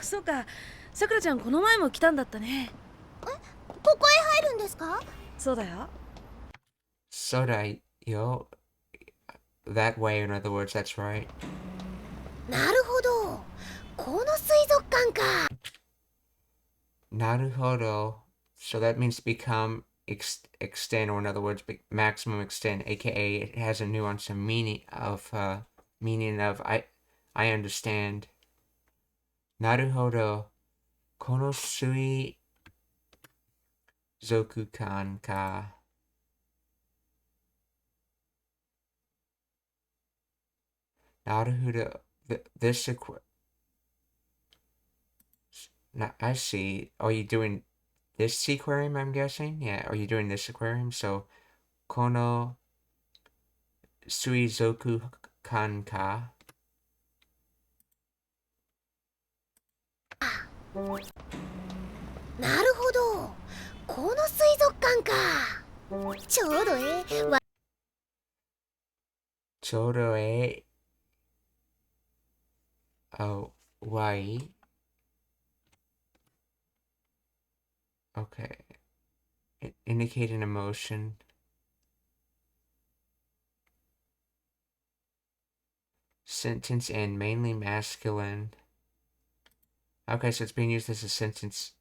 そうか、さくらちゃんこの前も来たんだったね。ここへ入るんですか？そうだよ。そうだよ。That way, in other words, that's right. なるほど。この水族館か。なるほど. So that means to become extend, or in other words, maximum extend, aka it has a nuance of meaning of I understand. なるほど。この水族館か。なるほど. This I see. Are you doing this aquarium, I'm guessing? Yeah, are you doing this aquarium? So, この水族館か。なるほど。この水族館か。ちょうどちょうどY. Okay. Indicate an emotion. Sentence and mainly masculine. Okay, so it's being used as a sentence.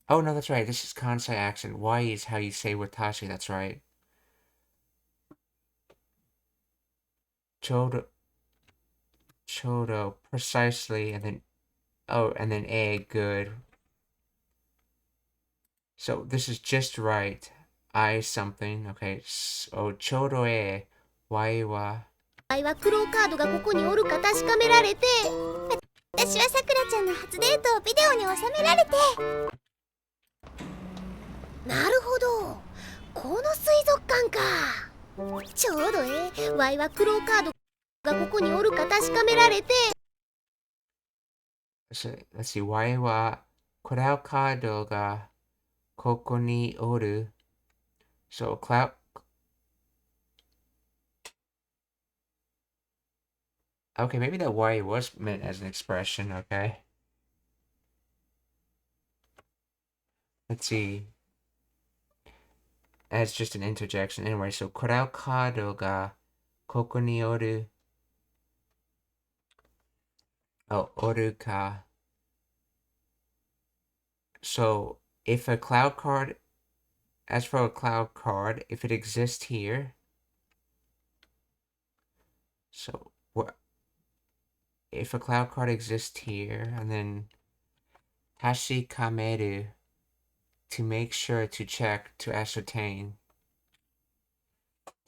Oh, no, that's right. This is Kansai accent. Y is how you say watashi. That's right. Chodo. Chodo. Precisely. And then... Oh, and then A. Good. So this is just right. I something. Okay. So, chodo e. Y wa. はクローカードがここにおるか確かめられて、私はさくらちゃんの初デートをビデオに収められて。なるほど。この水族館か。ちょうどワイはクローカードがここにおるか確かめられて。Let's see. Y wa. クラウカードがここにおる. So, cloud. Okay, maybe that Y was meant as an expression, okay? Let's see. As just an interjection. Anyway, so クラウカードがここにおる. Oh, おるか. So, if a cloud card, as for a cloud card, if it exists here, so what? If a cloud card exists here, and then hashikameru, to make sure, to check, to ascertain.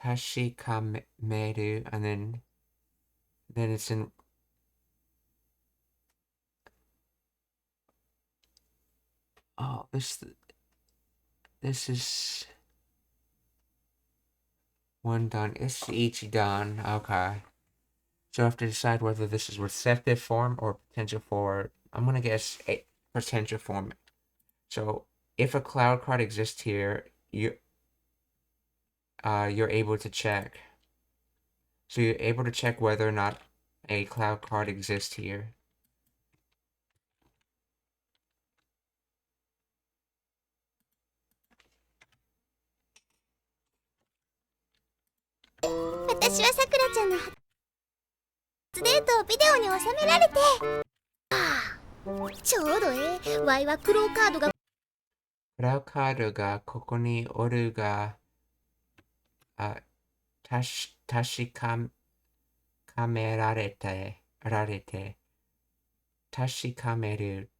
Hashikameru, and then it's in. Oh, this is one done. It's each done. Okay. So I have to decide whether this is receptive form or potential for. I'm gonna guess a potential form. So if a cloud card exists here, you're able to check. So you're able to check whether or not a cloud card exists here. 私はさくらちゃんの初デートをビデオに収められて。ちょうどワイはクローカードが。クラウカードがここにおるが、確かめられて、確かめる.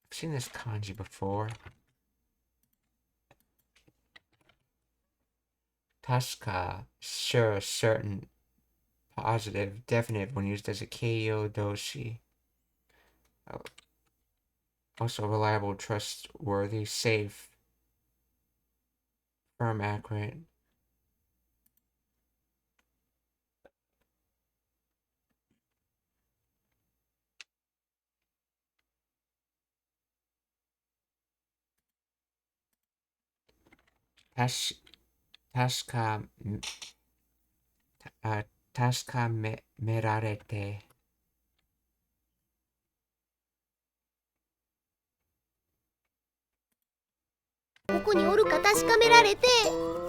I've seen this kanji before. 確か, sure, certain, positive, definite when used as a keiyo doshi. Also reliable, trustworthy, safe. firm, accurate. Tasca merarete. ここにおるか確かめられて、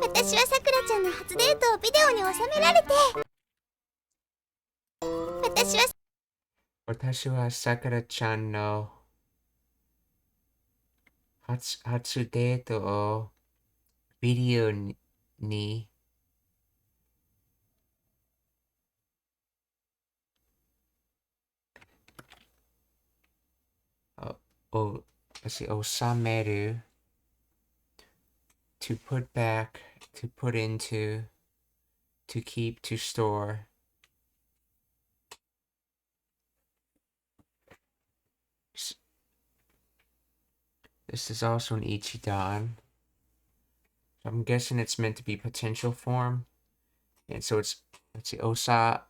私はさくらちゃんの初デートをビデオに収められて、私はさくらちゃんの初デートをビデオに収める to put back, to put into, to keep, to store. This is also an ichidan. I'm guessing it's meant to be potential form. And so it's, let's see, osa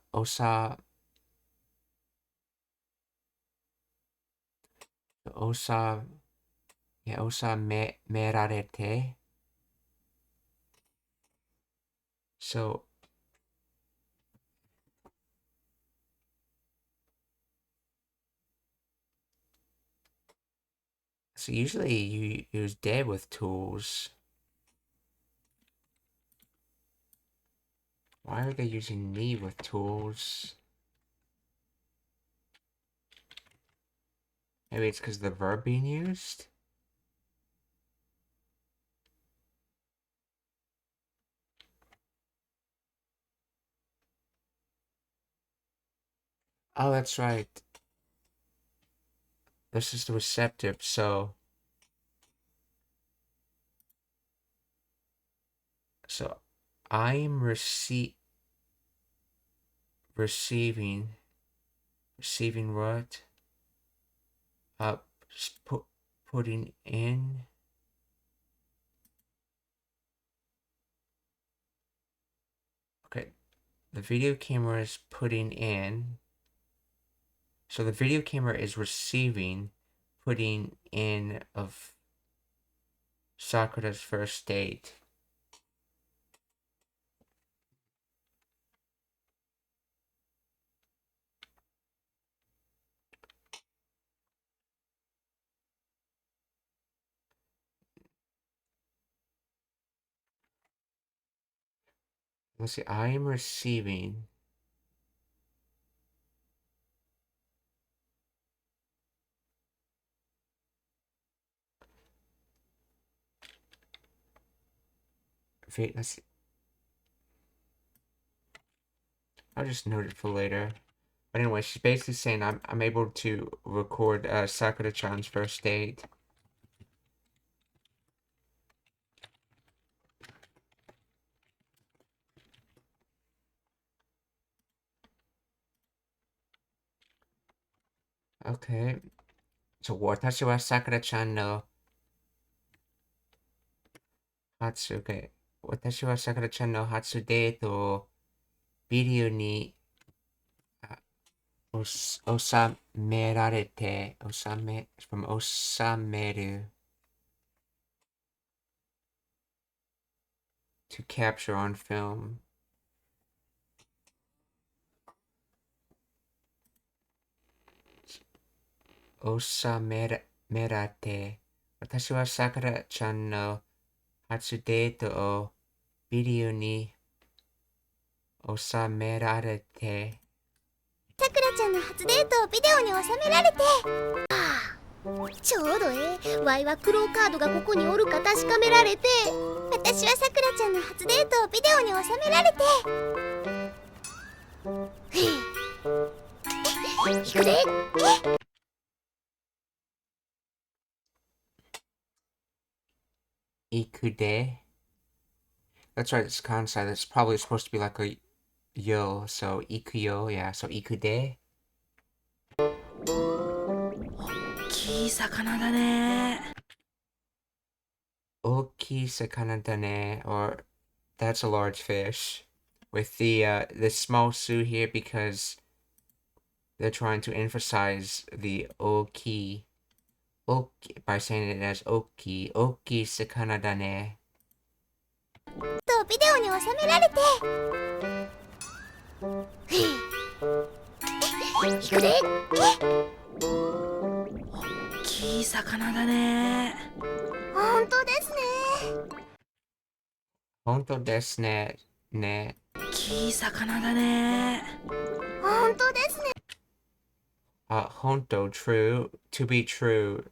merarete. So usually you use de with tools. Why are they using ni with tools? Maybe it's because of the verb being used? Oh, that's right. This is the receptive, so I'm receiving what? Putting in. Okay, the video camera is putting in. So the video camera is receiving, putting in of Sakura's first date. Let's see, I am receiving. Let's see. I'll just note it for later. But anyway, she's basically saying I'm able to record Sakura-chan's first date. Okay. So 私はSakura-chanの私はSakura-chanの初デートをビデオに収められて、収める to capture on film. 収められて、私はさくらちゃんの初デートをビデオに収められて、さくらちゃんの初デートをビデオに収められて、ちょうどワイはクローカードがここにおるか確かめられて、私はさくらちゃんの初デートをビデオに収められて、いくで。ikude. That's right, it's kansai. That's probably supposed to be like a yo, so ikuyo, yeah, so ikude. 大きい魚だね。大き Oki sakana dane, or that's a large fish. With the small su here because they're trying to emphasize the oki by saying it as oki sakana dane. とビデオに収められて行くで。大きい魚だね。本当ですね。本当ですね。ね。大きい魚だね。本当ですね。Honto, true, to be true.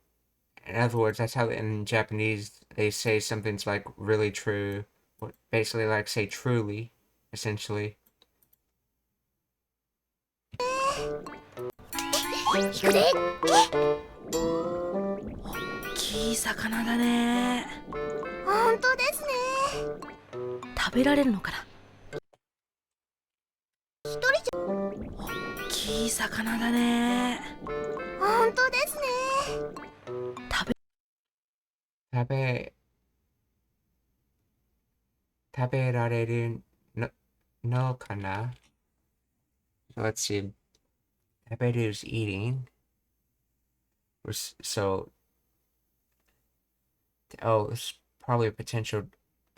In other words, that's how in Japanese they say something's like really true. Basically, like say truly, essentially. 行くで。大きい魚だね。本当ですね。食べられるのかな。一人じゃ。大きい魚だね。本当ですね。食べられるのかな? Let's see. 食べる is eating. So, it's probably a potential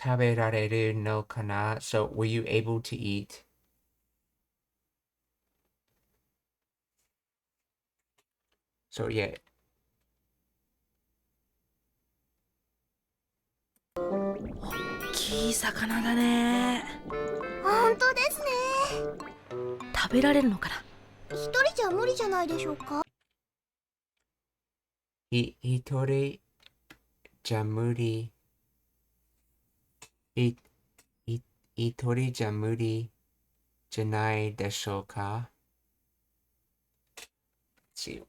食べられるのかな? So, were you able to eat? So, yeah. 大きい魚だね。本当ですね。食べられるのかな。一人じゃ無理じゃないでしょうか。一人じゃ無理。一人じゃ無理じゃないでしょうか? Let's see.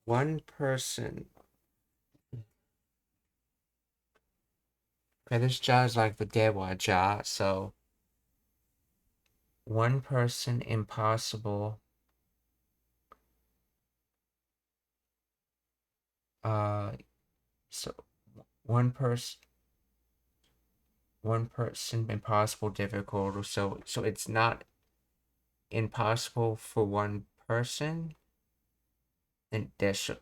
One person. Okay, this ja is like the dewa ja, so one person impossible. So one person impossible difficult. So it's not impossible for one person. And desho.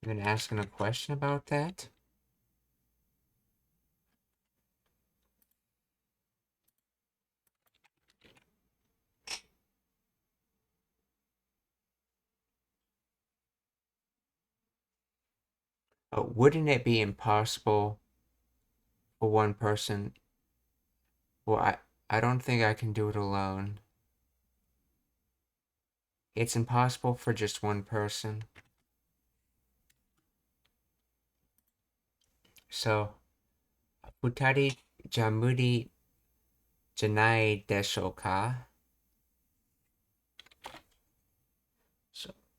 You've been asking a question about that? Wouldn't it be impossible for one person? Well, I don't think I can do it alone. It's impossible for just one person. So, 二人じゃ無理じゃないでしょうか?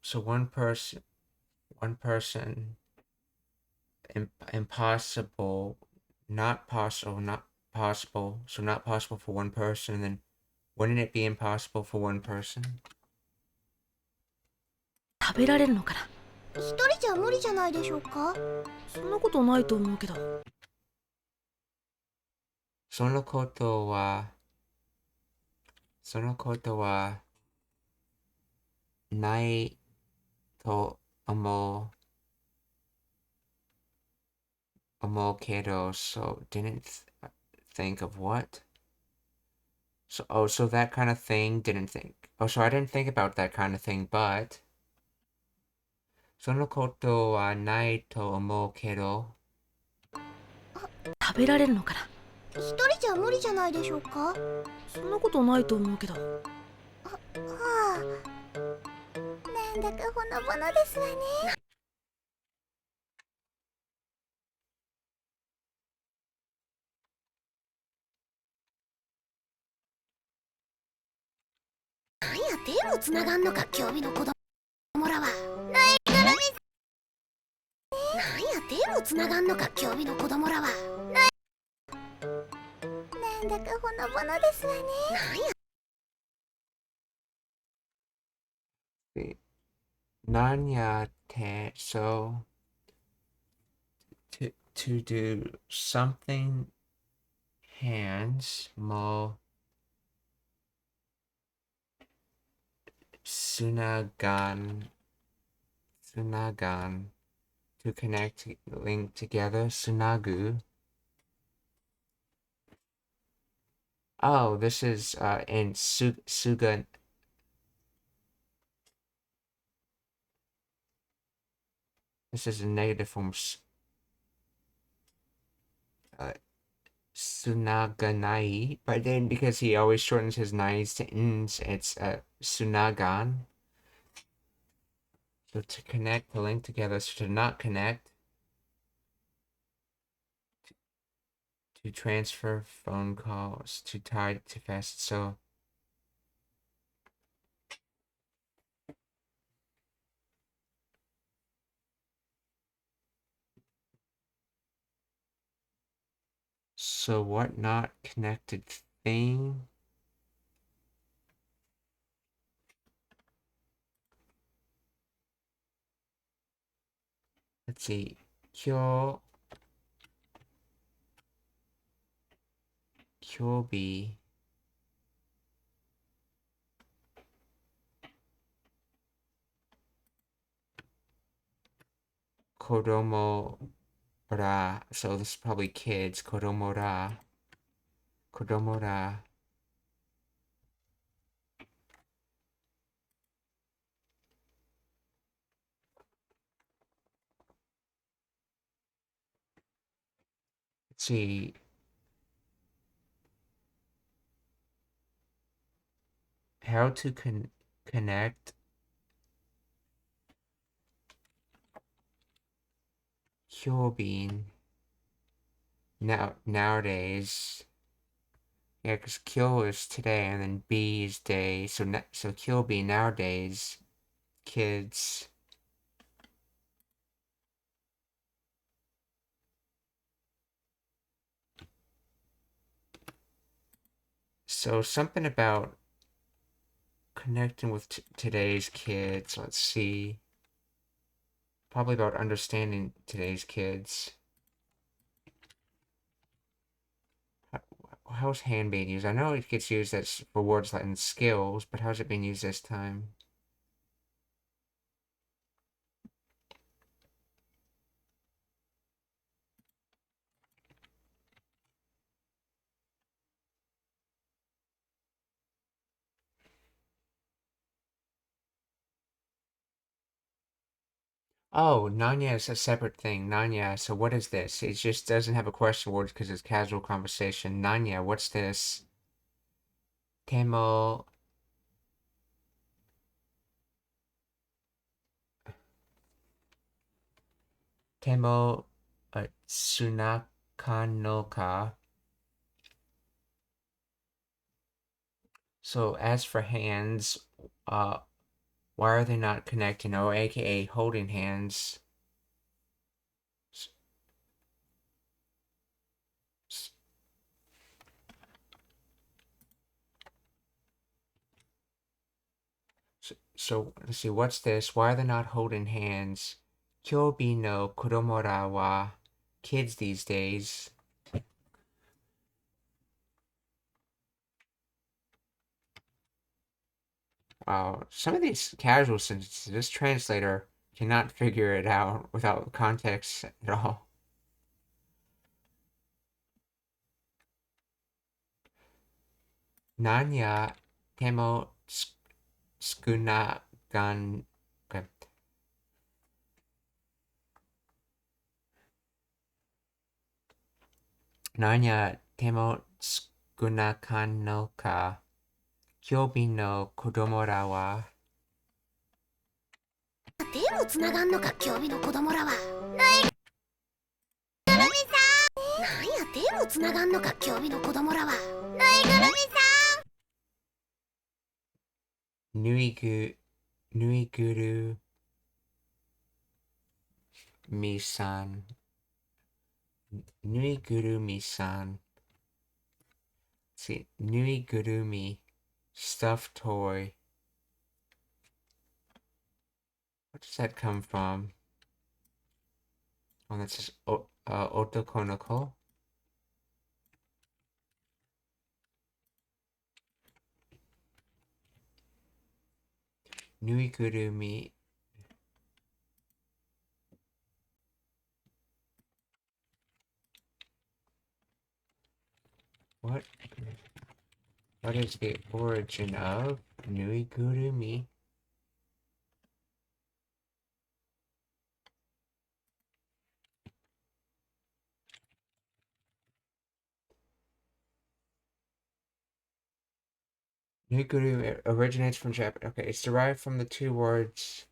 So one person, impossible, not possible, so not possible for one person, and then wouldn't it be impossible for one person? 食べられるのかな。一人じゃ無理じゃないでしょうか。そんなことないと思うけど。そのことはないと思うけど, so didn't think of what? So that kind of thing, didn't think. So I didn't think about that kind of thing, but そのことはないと思うけど。食べられるのかな。一人じゃ無理じゃないでしょうか。そんなことないと思うけど。なんだかほのぼのですわね。なんや手もつながんのか、興味の子供らは。なんや手もつながんのか、興味の子供らは。なんだかほのぼのですわね。何やっ So to do something hands mo sunagan to connect link together sunagu. Oh, this is in suga. This is a negative form. Sunaganai, but then because he always shortens his nais to ns, it's sunagan. So to connect, to link together, so to not connect, to transfer phone calls, to tie, to fast. So what not connected thing? Let's see. Kyobi. Kodomo ra. So this is probably kids. Kodomo ra. Kodomo ra. Let's see. How to connect Kyobin nowadays. Yeah, because Kyo is today and then B is day. So Kyobi nowadays kids. So something about connecting with today's kids. Let's see. Probably about understanding today's kids. How's hand being used? I know it gets used as for words like in skills, but how's it being used this time? Oh, Nanya is a separate thing. Nanya, so what is this? It just doesn't have a question word because it's casual conversation. Nanya, what's this? Temo. Temo Tsunakanoka. So as for hands, why are they not connecting? Oh, aka holding hands. So let's see, what's this? Why are they not holding hands? Kyobi no kuromora wa kids these days. Wow, some of these casual sentences, this translator cannot figure it out without context at all. Nanya temo skunagan. Okay. Nanya temo skunakan no ka kyobi no kodomora wa. 手もつながんのか、競技の子供らは。ぬいぐるみさん。なんや、手もつながんのか、競技の子供らは。ぬいぐるみさん。ぬいぐるみさん。ぬいぐるみさん。See, ぬいぐるみ stuffed toy. does that come from? Oh, that says otokonoko. Nuigurumi. What is the origin of Nuigurumi? Nuigurumi originates from Japan. Okay, it's derived from the two words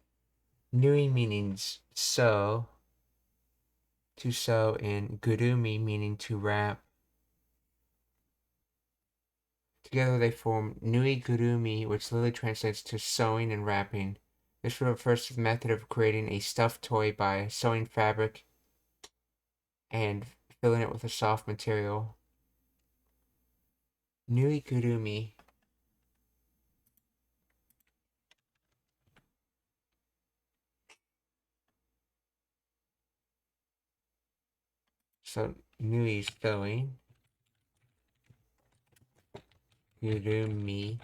nui meaning sew, to sew, and gurumi meaning to wrap. Together they form nuigurumi, which literally translates to sewing and wrapping. This refers to the method of creating a stuffed toy by sewing fabric and filling it with a soft material. Nuigurumi. So nui is sewing. Gurumi.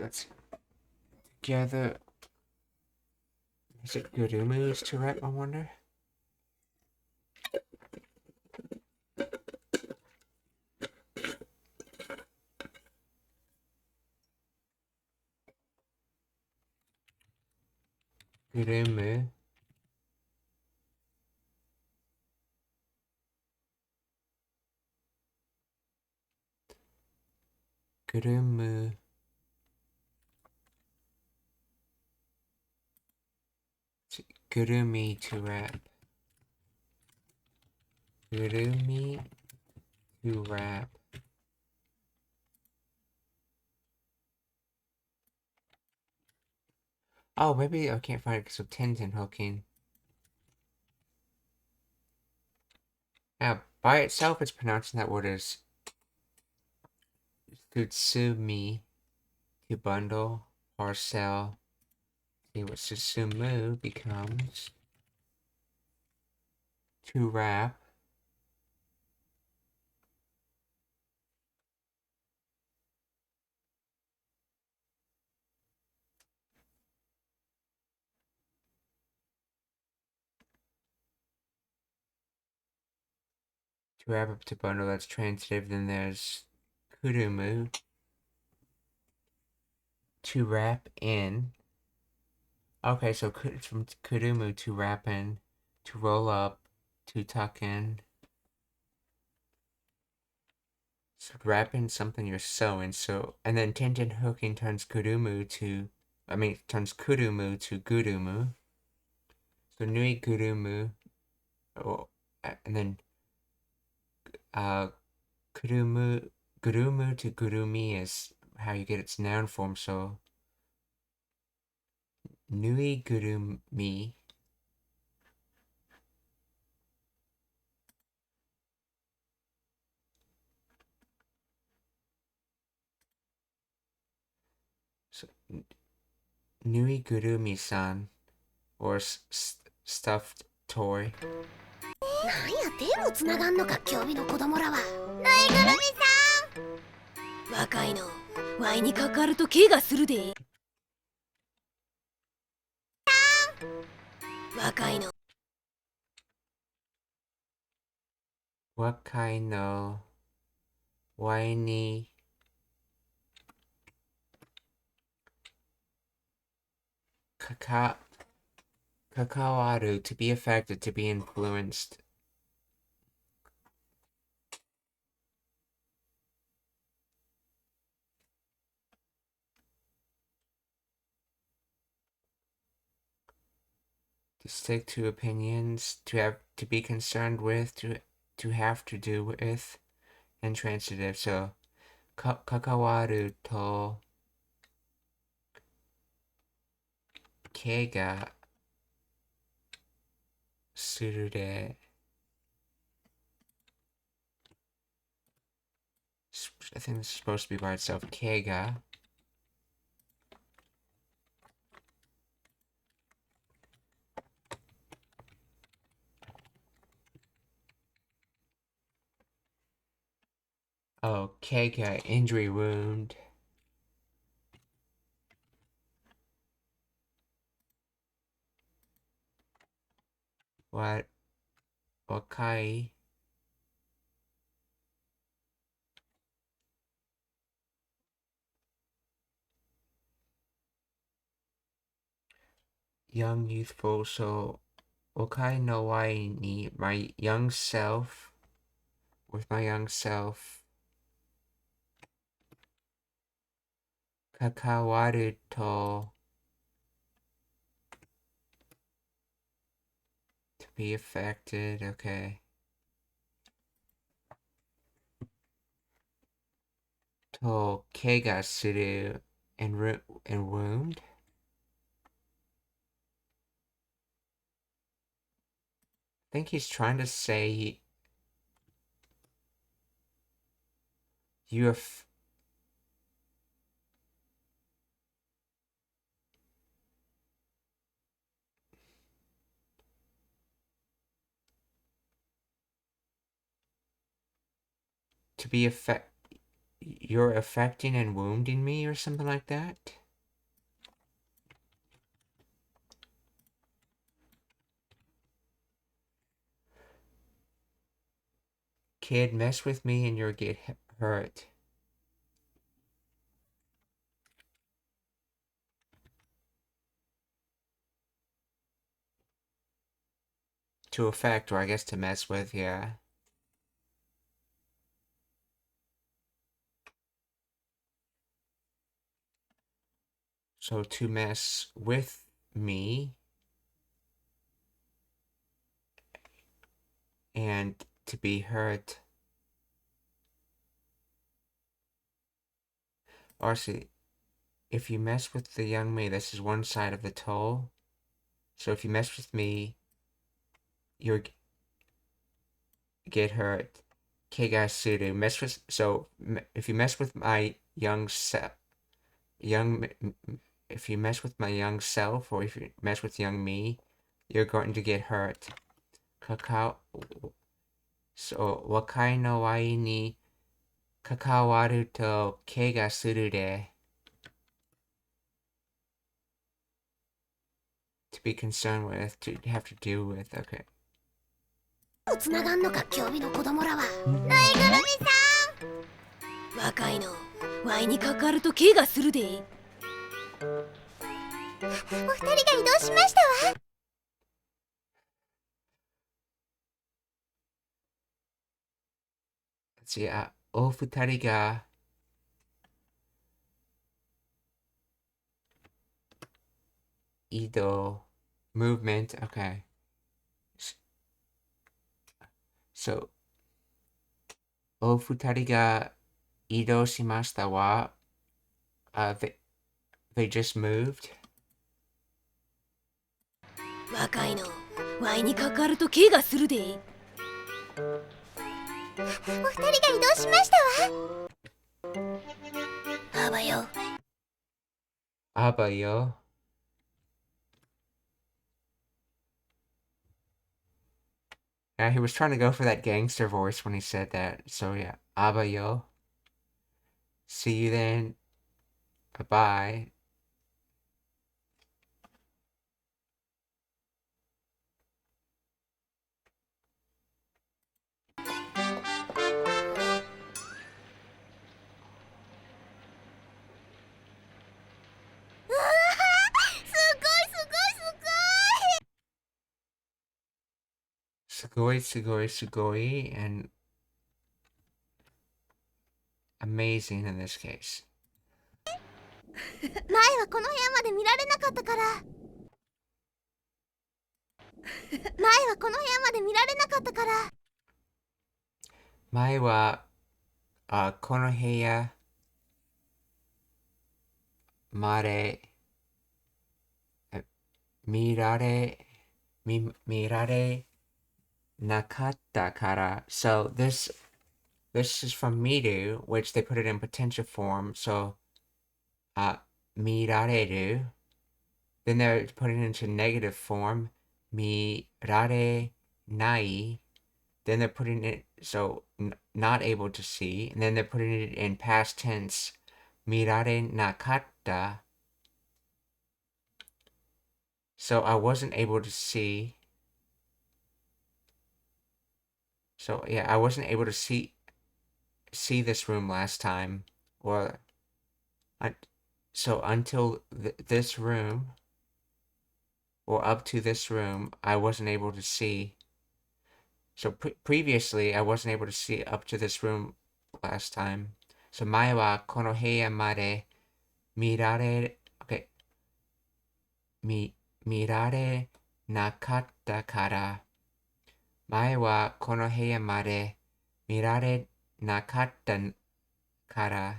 Let's together. Is it Gurumus to wrap, I wonder? Gurumu. Gurumu. Gurumi to wrap. Gurumi to wrap. Oh, maybe I can't find it because of tendon hooking. Now, by itself, it's pronouncing that word as Tsutsumi, to bundle or sell. See what Susumu becomes to wrap. To wrap up to bundle, that's transitive. Then there's Kurumu, to wrap in. Okay, so it's from Kurumu, to wrap in, to roll up, to tuck in. So wrap in something you're sewing. So, and then tendon hooking turns Kurumu to Gurumu. So Nui Gurumu, oh, and then Gurumu to Gurumi is how you get its noun form. So Nui Gurumi. So Nui Gurumi-san, or stuffed toy. なんや手もつながんのか興味の子供らは。ぬいぐるみさん。若いの、ワイにかかると怪我するで。若いの。若いのワイに関わる to be affected, to be influenced. To stick to opinions, to be concerned with, to have to do with, intransitive. So 関わると怪我するで I think this is supposed to be by itself. 怪我 Oh, 怪我 injury wound. What? 若い young youthful, so 若いの Y に my young self with my young self 関わると to be affected, okay. と怪我する and wound. I think he's trying to say you have to be you're affecting and wounding me or something like that. Kid, mess with me and you'll get hurt. To affect, or I guess to mess with, yeah. So to mess with me and to be hurt. Or see, if you mess with the young me, this is one side of the toll. So if you mess with me, you'll get hurt. Kegasuru, mess with, so if you mess with my if you mess with my young self, or if you mess with young me, you're going to get hurt. Kakao, so 若いの Y に関わると怪我するで to be concerned with, to have to deal with, okay. つながんのか興味の子供らは。ぬいぐるみさん。若いの、ワイにかかると怪我するで。お二人が移動しましたわ。じゃあ、お二人が移動 movement, okay. So, お二人が移動しましたは、they just moved. 若いの、ワイにかかると怪我するで。お二人が移動しましたわ。あばよ。あばよ。Yeah, he was trying to go for that gangster voice when he said that. So yeah, abayo. See you then. Bye-bye. Sugoi, sugoi, sugoi, and amazing in this case. 前はこの部屋まで見られなかったから。前はこの部屋まで見られなかったから。前は、この部屋まで見られなかったから。So this is from miru, which they put it in potential form. So 見られる. Then they're putting it into negative form. 見られない. Then they're putting it so not able to see. And then they're putting it in past tense. 見られなかった. So I wasn't able to see. So yeah, I wasn't able to see this room last time. Or so until this room, or up to this room, I wasn't able to see. So previously, I wasn't able to see up to this room last time. So 前はこの部屋まで見られ、okay, 見られなかったから。前はこの部屋まで見られなかったから。うわー、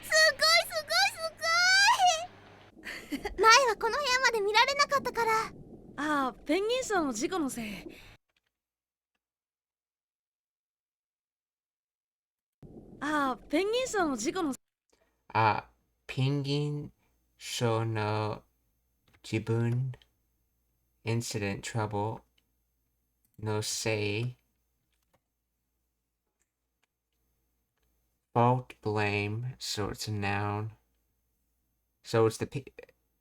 すごいすごいすごい。前はこの部屋まで見られなかったから。ああ、ペンギンさんの事故のせい。ああ、ペンギンさんの事故のせい。ペンギン賞の自分 incident trouble no say fault blame, so it's a noun. So it's the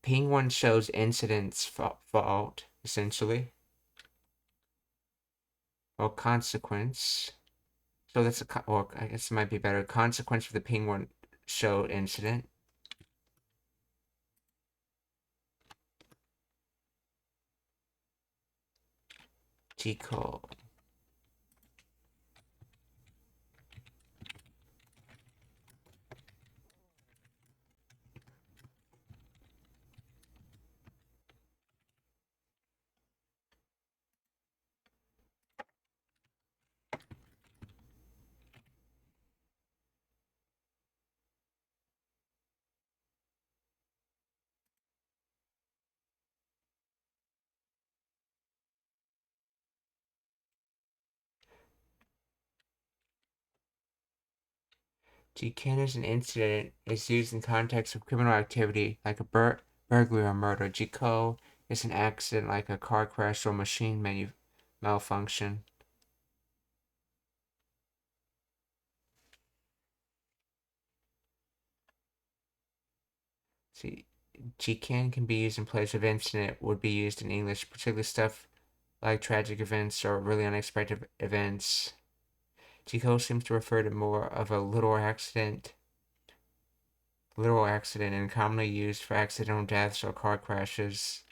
penguin shows incident's fault essentially, or consequence. So that's or I guess it might be better, consequence for the penguin showed incident. Chico. Jiken as an incident is used in context of criminal activity like a burglary or murder. Jiko is an accident like a car crash or machine malfunction. See, Jiken can be used in place of incident, would be used in English, particularly stuff like tragic events or really unexpected events. Jiko seems to refer to more of a literal accident and commonly used for accidental deaths or car crashes.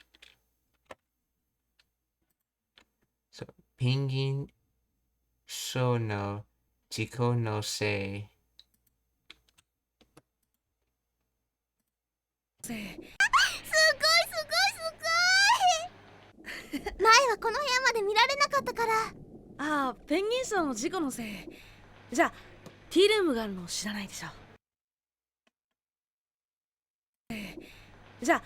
So, pingin so no jiko no sei. せい。すごいすごいすごい。前はこの部屋まで見られなかったから。ああ、ペンギンさんの事故のせい。じゃあ、ティールームがあるの知らないでしょ。じゃあ、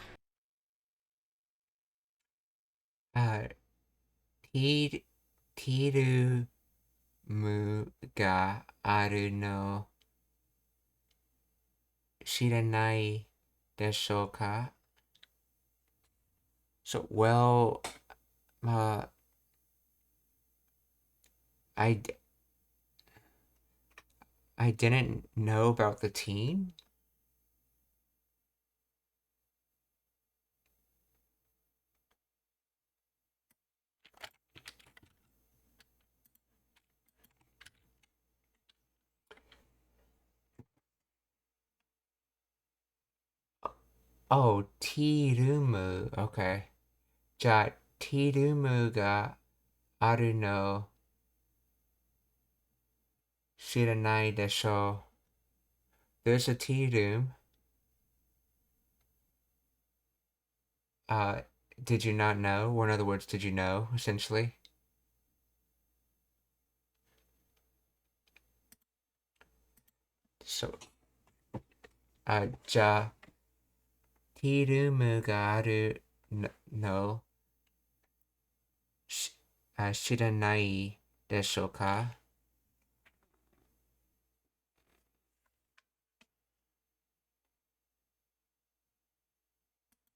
ティルムがあるの知らないでしょうか? So, well, I didn't know about the team. Oh, Tirumu. Okay. じゃあ、Tirumu があるの知らないでしょう? There's a tea room. Did you not know? Or in other words, did you know, essentially? So, じゃあ、ティールームがあるの知らないでしょうか？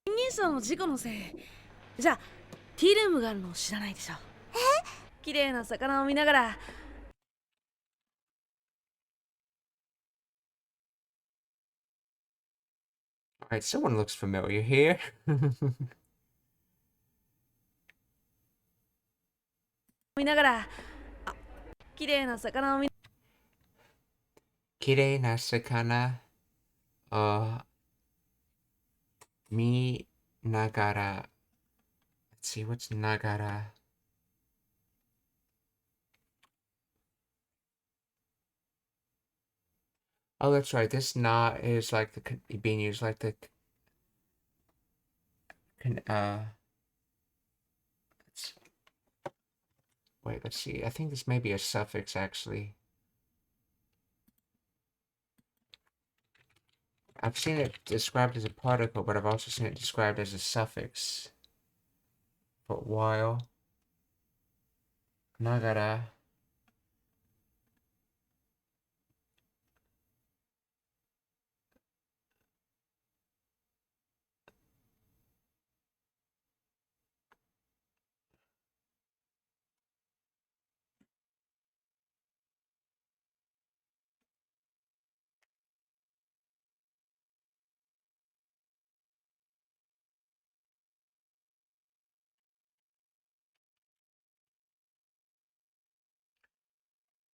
ペンギンさんの事故のせいじゃあティールームがあるの知らないでしょ。綺麗な魚を見ながらAlright, someone looks familiar here. 見ながら綺麗な魚を見綺麗な魚を見ながら Let's see, what's nagara? Oh, that's right. This na is like being used like the let's, wait, let's see. I think this may be a suffix actually. I've seen it described as a particle, but I've also seen it described as a suffix for a while. Nagara.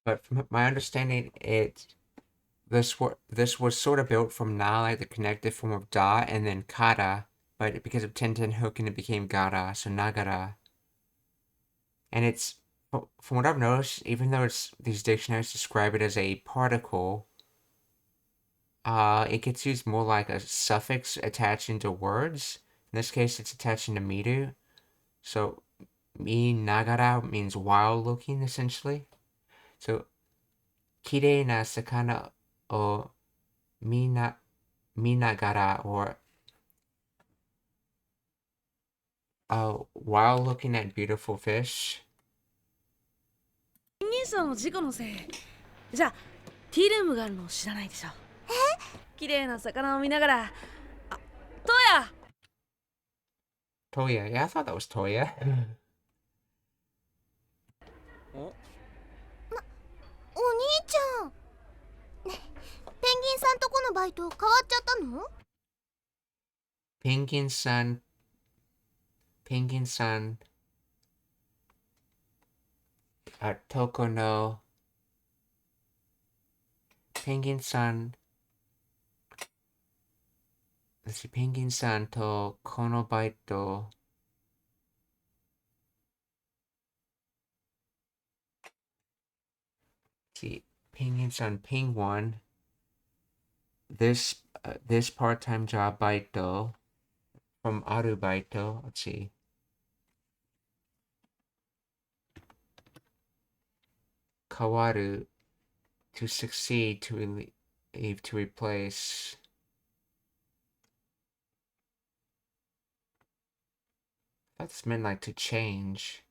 But from my understanding, this was sort of built from na, like the connected form of da, and then kara, but because of Tenten hooking, it became gara, so nagara. And it's from what I've noticed, even though these dictionaries describe it as a particle, it gets used more like a suffix attached into words. In this case, it's attached into miru. So mi nagara means while looking, essentially. So kirei na sakana o minagara, or while looking at beautiful fish. ペンギンさんの事故のせいじゃあティールームがあるの知らないでしょ。綺麗な魚を見ながらトヤ Toya. Yeah, I thought that was Toya. お兄ちゃんペンギンさんとこのバイト変わっちゃったの？ Penguin-san. Penguin-san. Toko no. Penguin-san. Let's see. Penguin-san to kono baito. See, Penguin-san, Penguin. This part-time job baito from Arubaito. Let's see. Kawaru, to succeed, to relieve, to replace. That's meant like to change.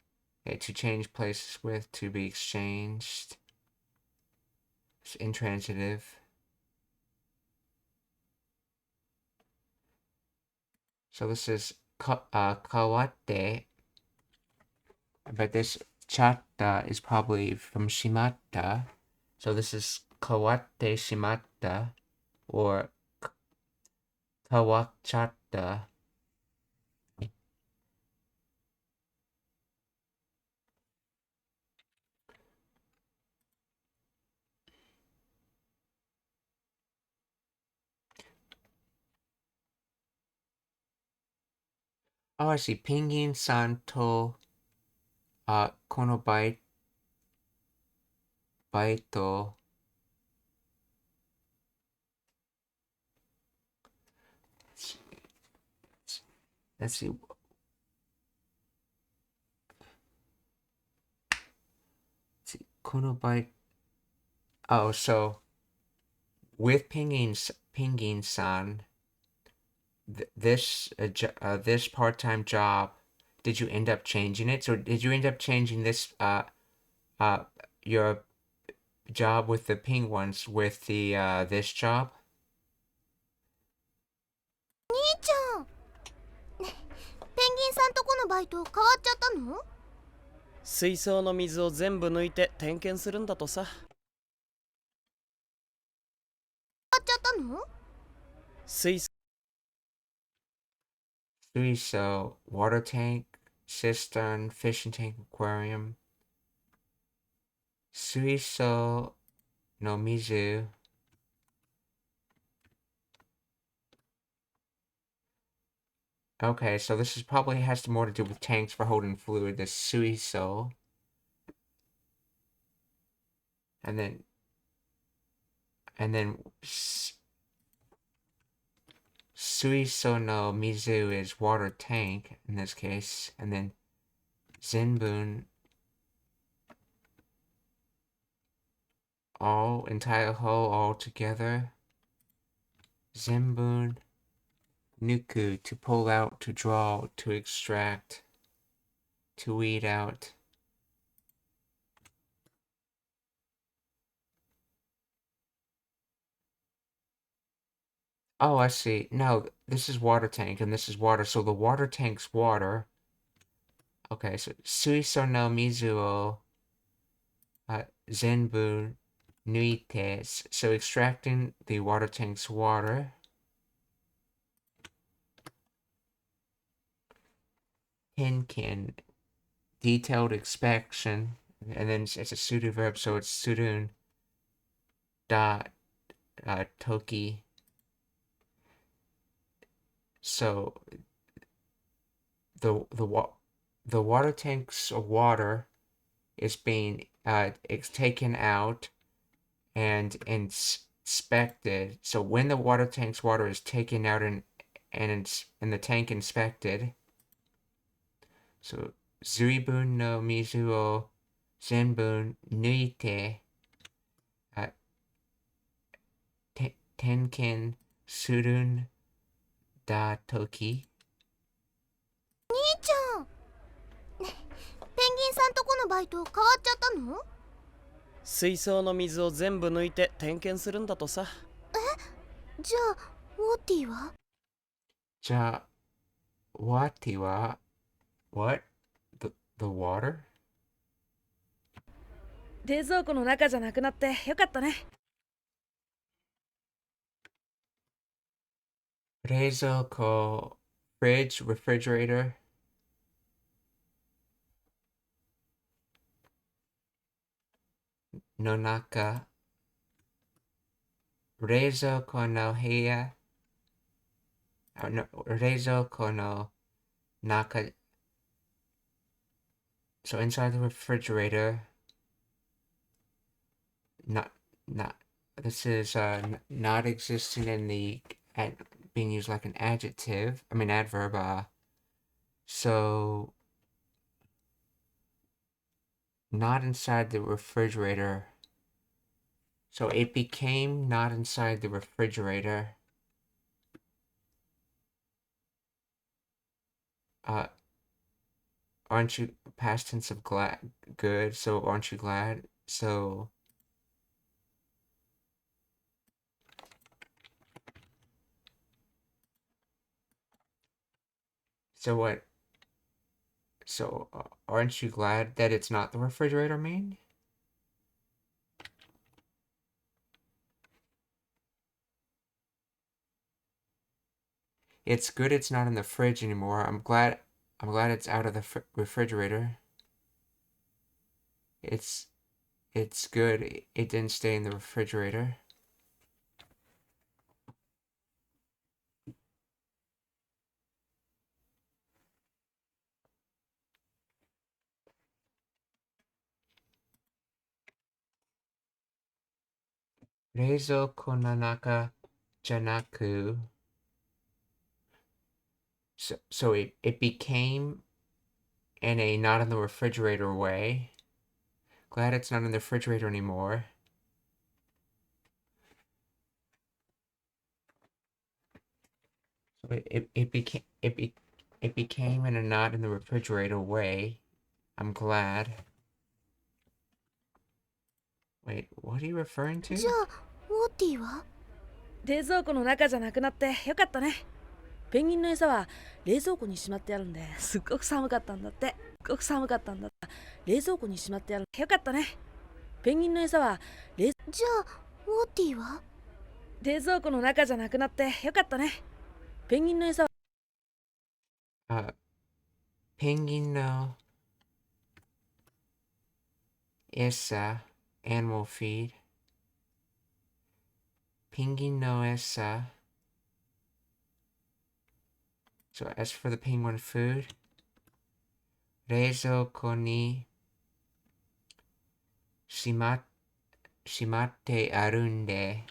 Yeah, to change places with, to be exchanged. It's intransitive. So this is kawate, but this chatta is probably from shimatta. So this is kawate shimatta, or kawachatta. Oh, I see. Pingin santo kono baito. Let's see. Kono baito. Oh, so with Pingin-san, this part-time job, did you end up changing it? So did you end up changing this your job with the ping ones with the this job? 兄ちゃん、ペンギンさんとこのバイト変わっちゃったの？変わ水槽の水を全部抜いて点検するんだとさ。っちゃったの？水槽 Suiso, water tank, cistern, fishing tank, aquarium. Suiso no Mizu. Okay, so this is probably has more to do with tanks for holding fluid, the Suiso. And then Suiso no Mizu is water tank in this case, and then Zenbun all entire hull all together. Zenbun Nuku to pull out, to draw, to extract, to weed out. Oh, I see. No, this is water tank and this is water. So the water tank's water. Okay, so Suiso no Mizuo Zenbu Nuite. So extracting the water tank's water. Hinkin. Detailed inspection. And then it's a pseudo verb, so it's Sudun dot Toki. So the water tank's water is being it's taken out and inspected. So when the water tank's water is taken out and the tank inspected, so Zuibun no Mizu o Zenbun Nuite Tenken Surun da Toki. 兄ちゃん、ペンギンさんとこのバイト変わっちゃったの？水槽の水を全部抜いて点検するんだとさ。じゃあ、ウォッティは？じゃあ、Wati wa what? The water? 冷蔵庫の中じゃなくなってよかったね。Reizoko, fridge, refrigerator. Nonaka. Reizoko no heya. No, Reizoko no naka. So inside the refrigerator. Not. This is not existing in the being used like an adjective. I mean adverb. So not inside the refrigerator. So it became not inside the refrigerator. Aren't you past tense of good? So aren't you glad? So what? So aren't you glad that it's not the refrigerator main? It's good it's not in the fridge anymore. I'm glad it's out of the refrigerator. It's good it didn't stay in the refrigerator. Reizoko no naka janaku. So it became in a not in the refrigerator way. Glad it's not in the refrigerator anymore. It became in a not in the refrigerator way. I'm glad. Wait, what are you referring to? じゃあウォーティーは？冷蔵庫の中じゃなくなってよかったね。ペンギンの餌は冷蔵庫にしまってあるんですっごく寒かったんだって。すっごく寒かったんだ。冷蔵庫にしまってある。よかったね。ペンギンの餌はじゃあウォーティーは？冷蔵庫の中じゃなくなってよかったね。ペンギンの餌はPenguin no esa animal feed. Penguin no esa. So as for the penguin food, 冷蔵庫にしまってあるんで。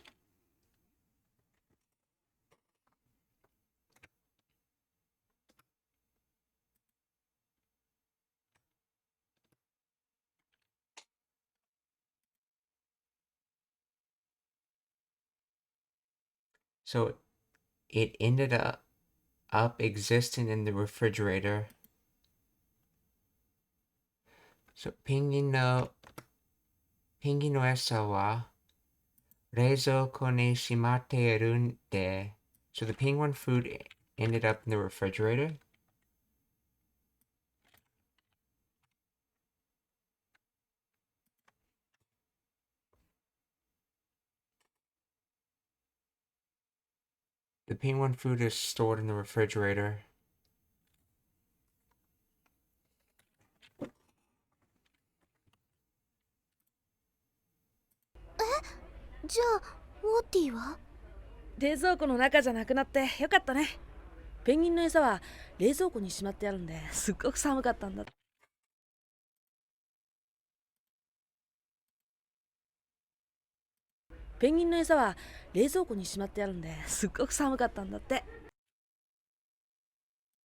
So it ended up existing in the refrigerator. So ペンギンの餌は冷蔵庫にしまっているんで。So the penguin food ended up in the refrigerator. The penguin food is stored in the refrigerator. じゃあウォーティーは？冷蔵庫の中じゃなくなってよかったね。ペンギンの餌は冷蔵庫にしまってあるんですっごく寒かったんだ。ペンギンの餌は冷蔵庫にしまってあるんですっごく寒かったんだって。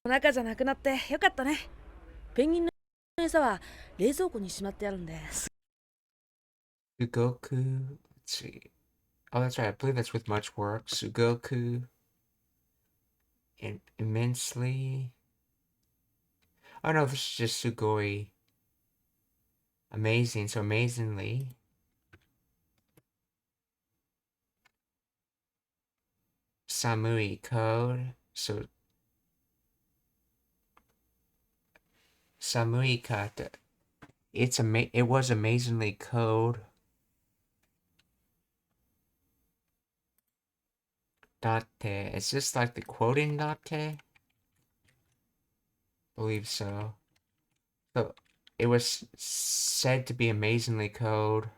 お腹じゃなくなってよかったね。ペンギンの餌は冷蔵庫にしまってあるんです。Sugoku. Let's see. Oh, that's right. I believe that's with much work. Sugoku. Immensely. Oh no, this is just Sugoi. Amazing. So amazingly. Samui code. So Samui kata. It was amazingly code. Date. Is this like the quoting date? Believe so. So it was said to be amazingly code.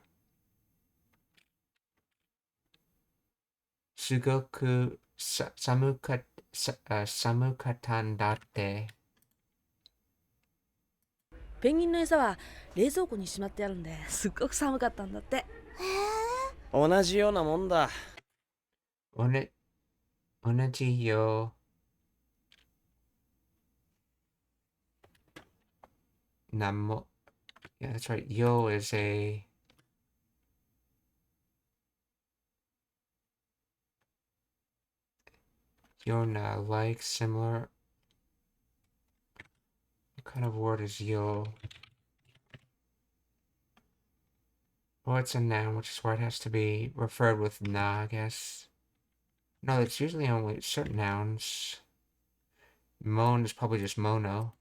Sugoku samukatan date. ペンギンの餌は冷蔵庫にしまってあるんですっごく寒かったんだって。同じようなもんだ。同じよ。Namo. Yeah, that's right. Yo is a Yona, like, similar. What kind of word is yo? Well, it's a noun, which is why it has to be referred with na, I guess. No, it's usually only certain nouns. Mon is probably just mono.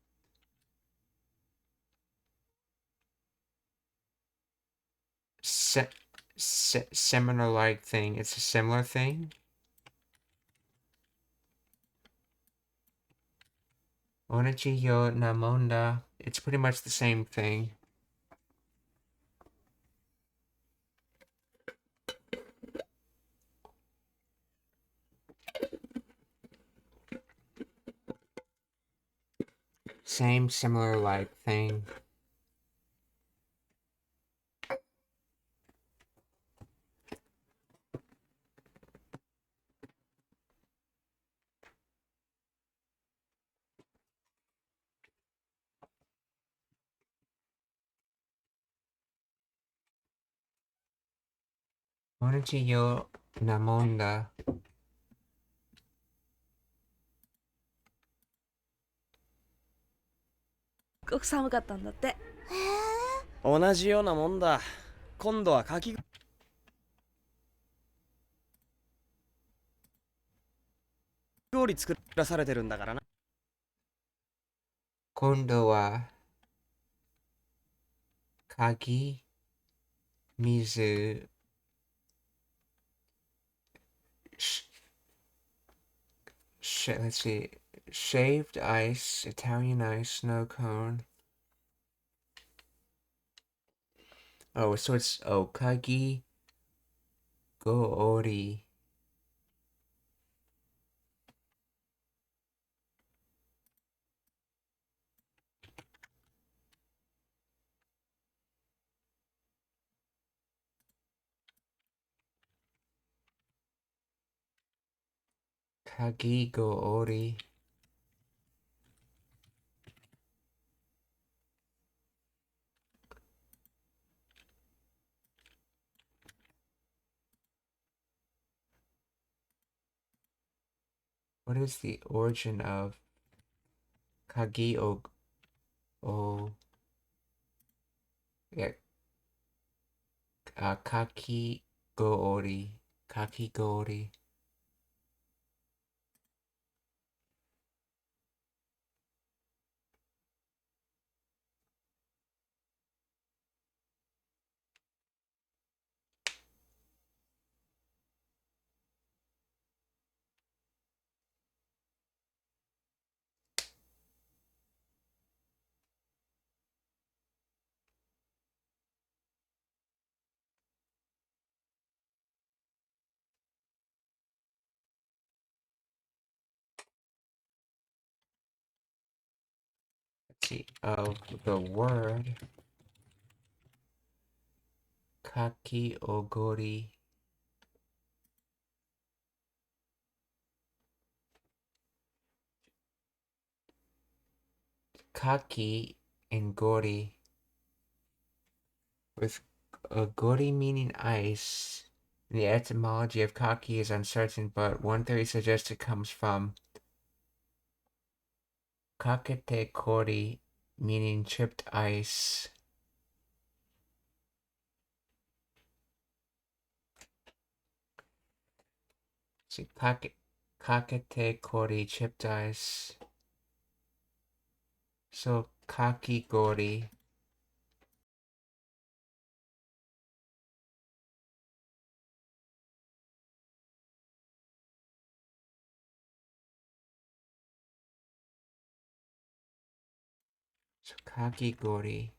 Similar like thing. It's a similar thing. Onachi yo namonda. It's pretty much the same thing. Same, similar like thing. Onachi yo namonda. ごく寒かったんだって。へえ。同じようなもんだ。今度はかき氷作らされてるんだからな。今度は、鍵、水、let's see, shaved ice, Italian ice, snow cone. Oh, so it's kagi, goori. Kagi goori. What is the origin of kagi o yeah, kaki goori. Kaki goori. Let's see, of the word kaki ogori. Kaki and gori, with gori meaning ice. The etymology of kaki is uncertain, but one theory suggests it comes from kakete kori, meaning chipped ice. See, kakete kori, chipped ice. So kaki gori. So kaki gori.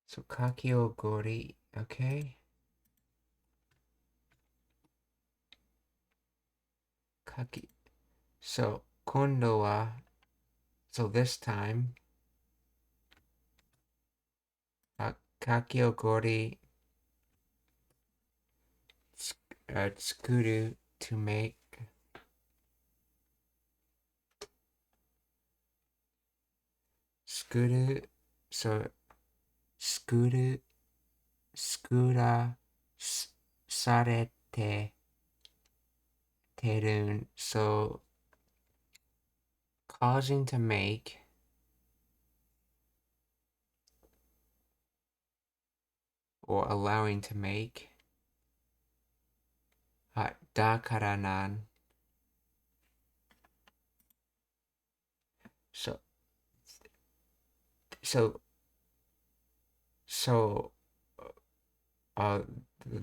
So kaki ogori, okay. Kaki. So kondo wa. So this time, kaki ogori tsukuru, to make. Tsukuru, so tsukuru, tsukura sarete terun, so causing to make, or allowing to make. Dakara nan. So so so uh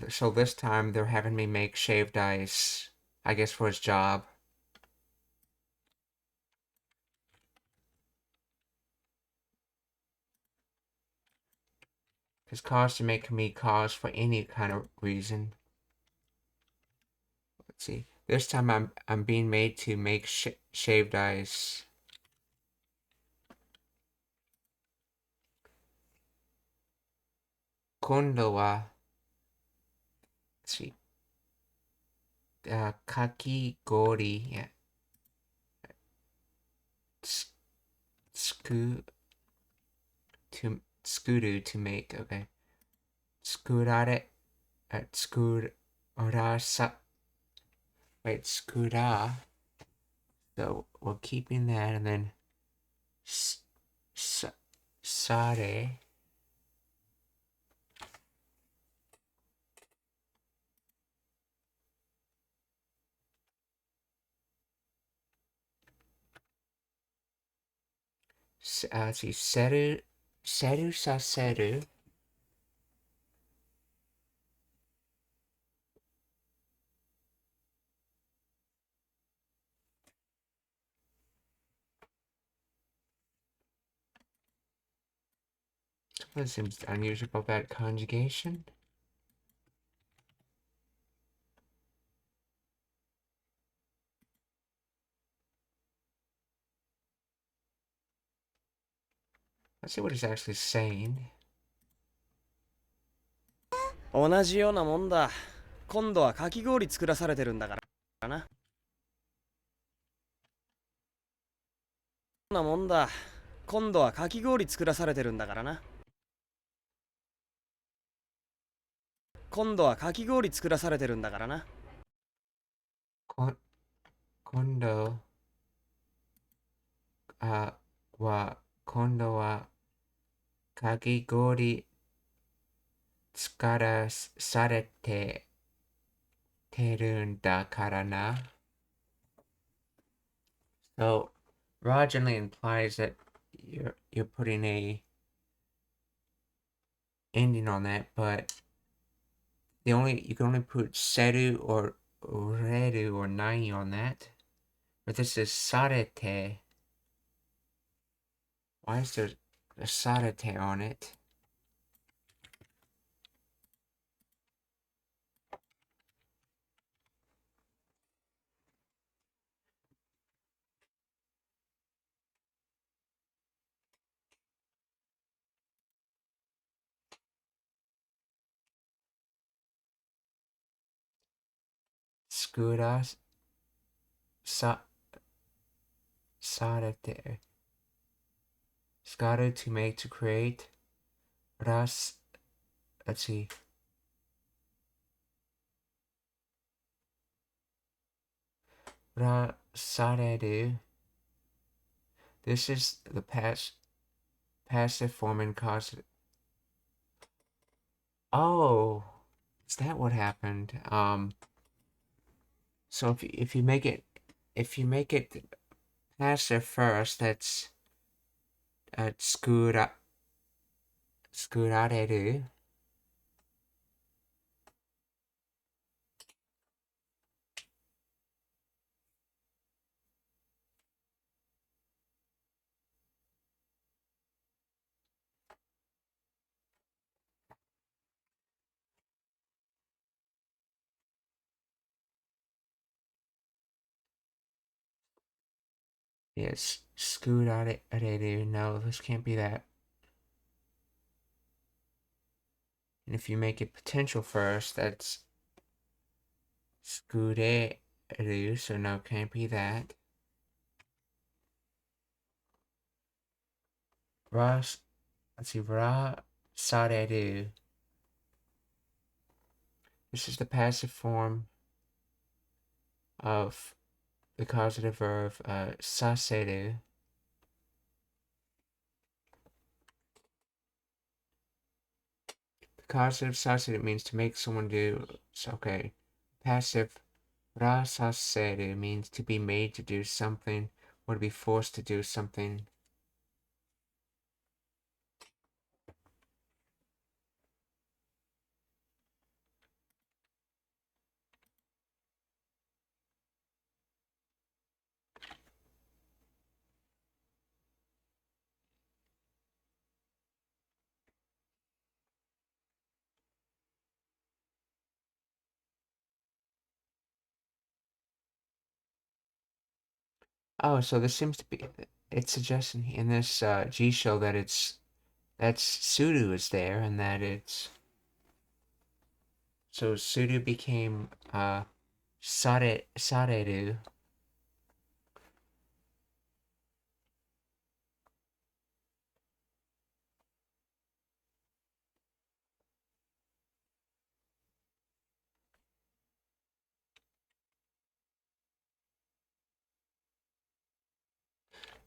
so this time they're having me make shaved ice, I guess, for his job. Because cause to make me cause for any kind of reason. Let's see. This time I'm being made to make shaved ice. Kondo wa, let's see. Kaki gori, yeah. tsukuru to make. Okay. Tsukurare. Tsukurasa. Wait, tsukura. So we're keeping that, and then sare. Let's see, seru saseru. What seems unusual about that conjugation? Let's see what it's actually saying. 同じようなもんだ。今度はかき氷作らされてるんだからな。なもんだ。今度はかき氷作らされてるんだからな。今度はかき氷作らされてるんだからな。今度はかき氷作らされてるんだからな。So, Rajanly implies that you're putting a ending on that, but you can only put seru or reru or nai on that. But this is sarete. Why is there a sarete on it? Skura sarete. Skaru to make, to create. Let's see. Sareru. This is the passive form and causative. Oh, is that what happened? So if you make it passive first, that's skurareru. Yes, skurareru. No, this can't be that. And if you make it potential first, that's skureru. So no, can't be that. Let's see, sareru. This is the passive form of the causative verb saseru. The causative saseru means to make someone do. So, okay. Passive saseru means to be made to do something or to be forced to do something. Oh, so this seems to be, it's suggesting in this G show that Sudu is there and that so Sudu became Sareru.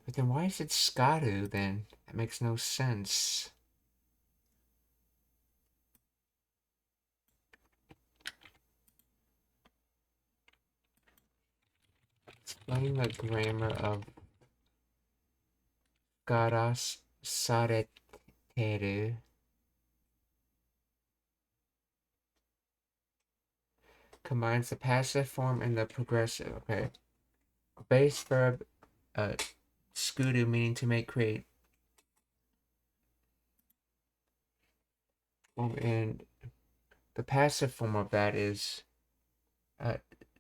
But then why is it Skaru then? That makes no sense. Explain the grammar of garas sareteru. Combines the passive form and the progressive. Okay. Base verb, skudu, meaning to make, create. And the passive form of that is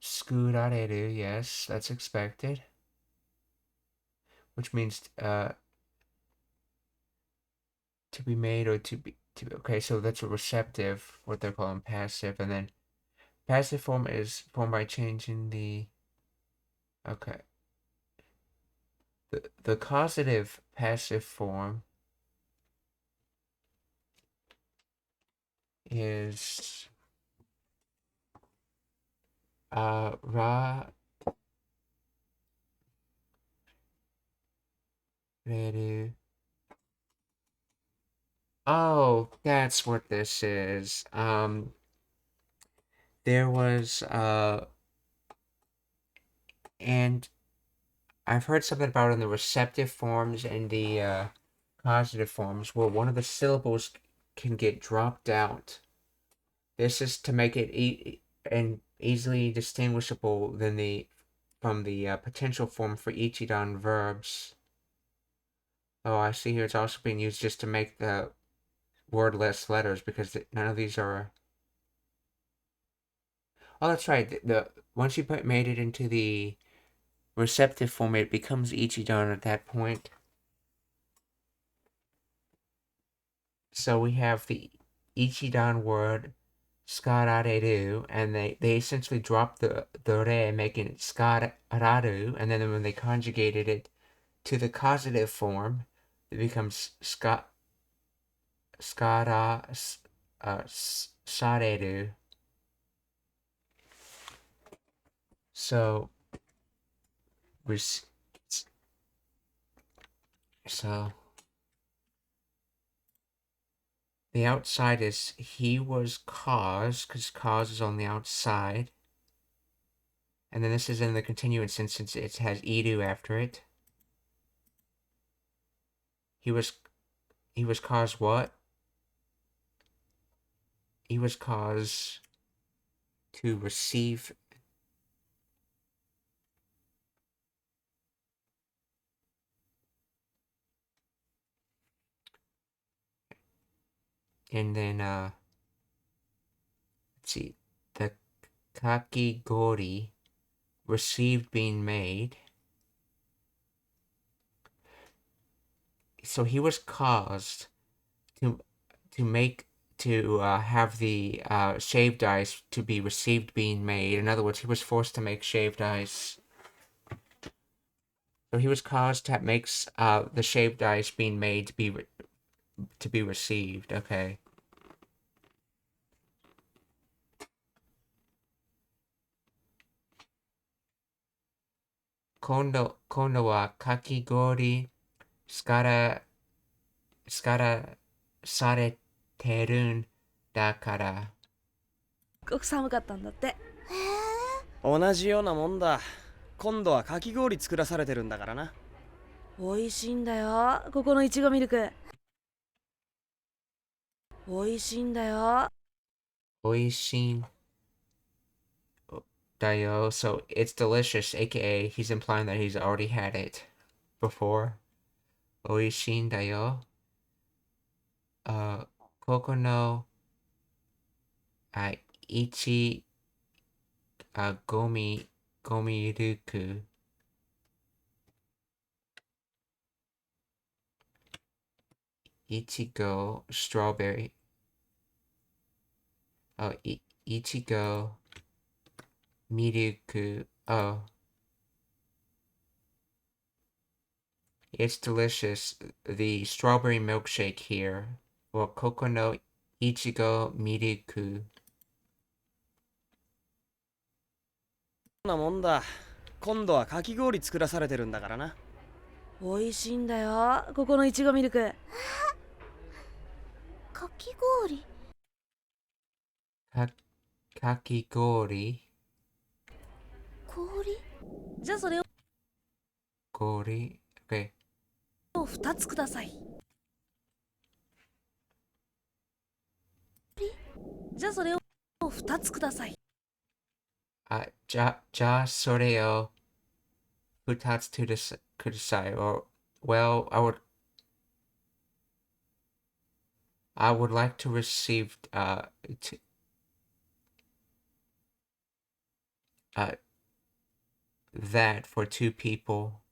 skurareru. Yes, that's expected. Which means to be made or to be. Okay, so that's a receptive, what they're calling passive, and then passive form is formed by changing the. Okay. The causative passive form is ra reru. Oh, that's what this is. There was and I've heard something about in the receptive forms and the causative forms where one of the syllables can get dropped out. This is to make it easily distinguishable from the potential form for ichidan verbs. Oh, I see here it's also being used just to make the word less letters because none of these are. Oh, that's right. Once you made it into the receptive form, it becomes ichidan at that point. So we have the ichidan word skarareru, and they essentially dropped the re, making it skararu, and then when they conjugated it to the causative form, it becomes sareru. So the outside is he was cause, because cause is on the outside. And then this is in the continuance since it has idu after it. He was cause what? He was cause to receive. And then let's see, the kakigori received being made. So he was caused to have the shaved ice to be received being made. In other words, he was forced to make shaved ice. So he was caused to make the shaved ice being made to be received. Okay. Kondo wa kakigori skara sareterun dakara. すっごく寒かったんだって。同じようなもんだ。今度はかき氷作らされてるんだからな。美味しいんだよ、ここのいちごミルク。美味しいんだよ。Oishin dayo. So it's delicious, aka he's implying that he's already had it before. Oishin dayo. Koko no ichi gomi ruku. Ichigo strawberry. Oh, Ichigo Miruku. Oh. It's delicious. The strawberry milkshake here. Or Kokono Ichigo Miruku. そんなもんだ。今度はかき氷作らされてるんだからな。美味しいんだよ、ここのいちごミルク。かき氷。かき氷。氷。じゃあそれを氷。Okay. 2つください。じゃあそれを2つください。じゃあそれを2つください。Or, well, I would like to receive that for 2 people.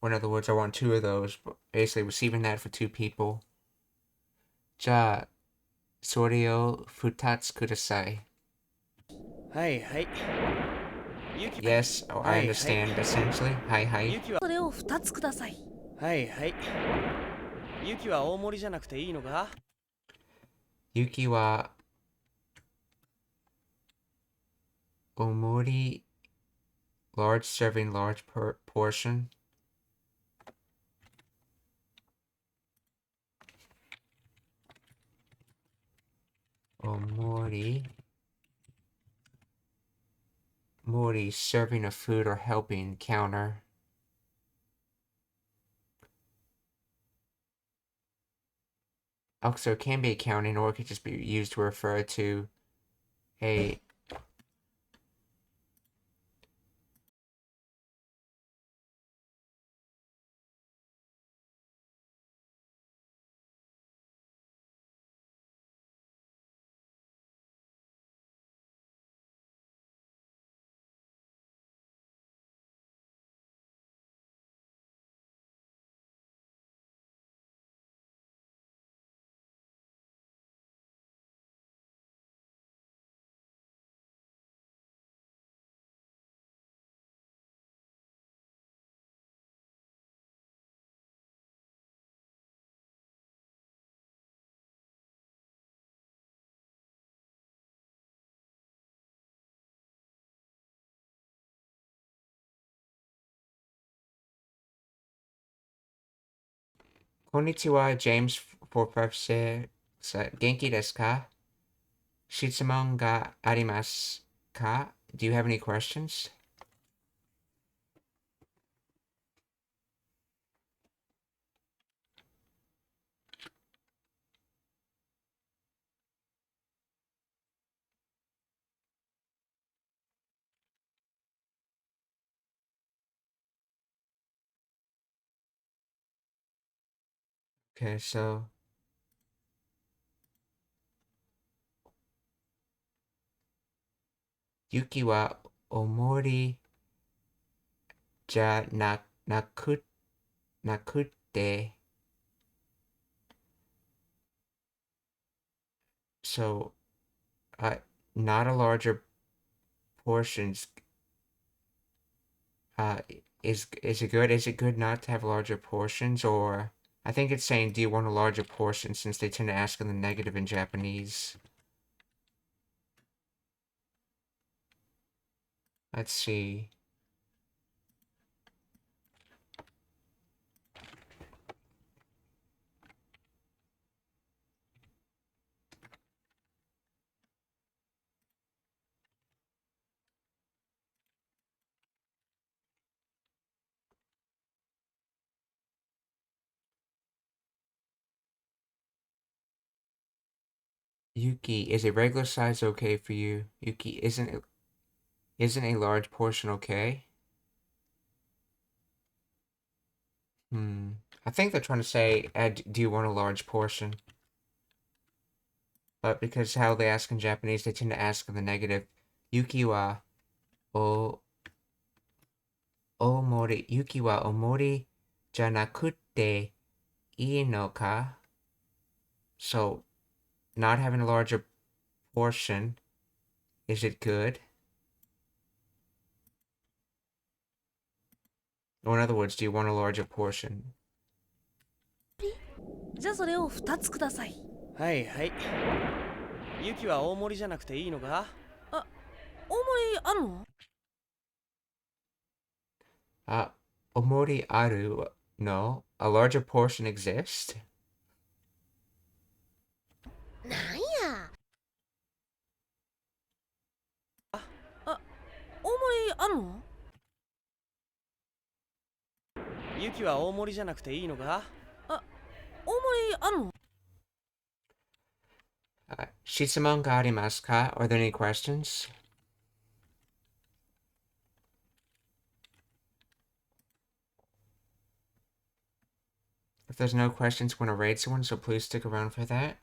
Or in other words, I want 2 of those. But basically, receiving that for 2 people. じゃあそれを2つください。はいはい。Yes, oh, I understand essentially. はいはい。それを2つください。はいはい。ユキは大盛りじゃなくていいのか？ゆきは大盛り large serving large portion. 大盛り serving of food or helping counter. Also, it can be accounting or it could just be used to refer to a Konnichiwa, James for Professor. 元気ですか？質問がありますか？ Do you have any questions? Okay, so Yuki wa omori ja nakutte. So, not a larger portions. Uh, is it good? Is it good not to have larger portions? Or I think it's saying, do you want a larger portion? Since they tend to ask in the negative in Japanese. Let's see. Yuki, is a regular size okay for you? Yuki, isn't a large portion okay? I think they're trying to say, do you want a large portion? But because how they ask in Japanese, they tend to ask in the negative. Yuki wa omori. Yuki wa omori janakutte ii no ka? So, not having a larger portion, is it good? Or in other words, do you want a larger portion? じゃあそれを2つください。はいはい。ユキは大盛りじゃなくていいのか？大盛りあるの？Omori aru No, a larger portion exists. なんや。大盛りあるの？ユキは大盛りじゃなくていいのか？大盛りあるの？ Shitsuman ga arimasu ka? Are there any questions? If there's no questions, we're gonna raid someone, so please stick around for that.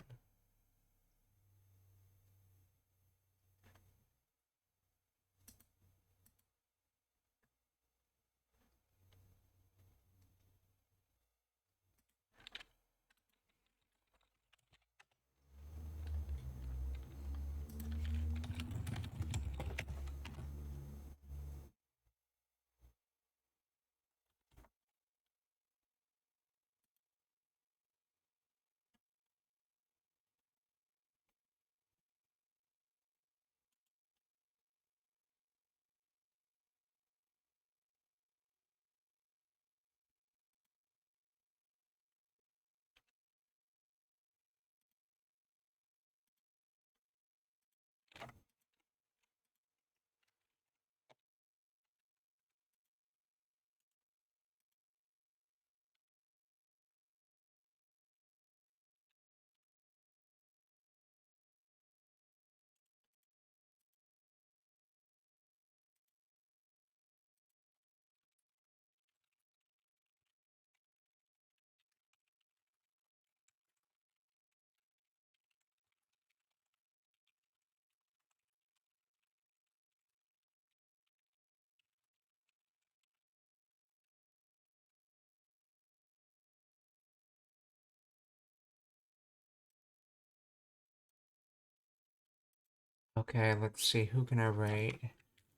Okay, let's see, who can I raid?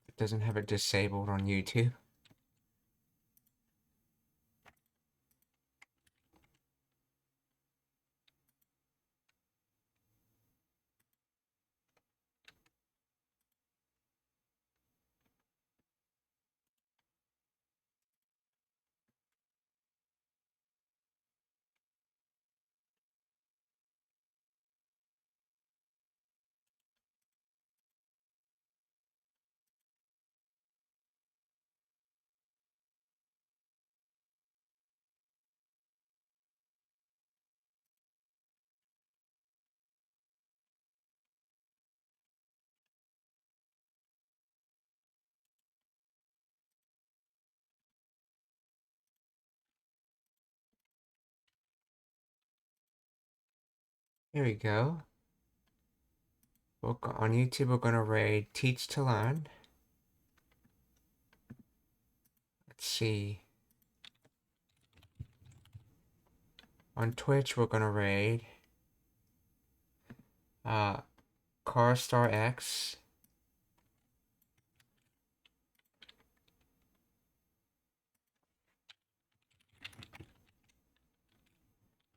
It doesn't have it disabled on YouTube. Here we go. On YouTube, we're gonna raid Teach to Learn. Let's see. On Twitch, we're gonna raid Carstar X.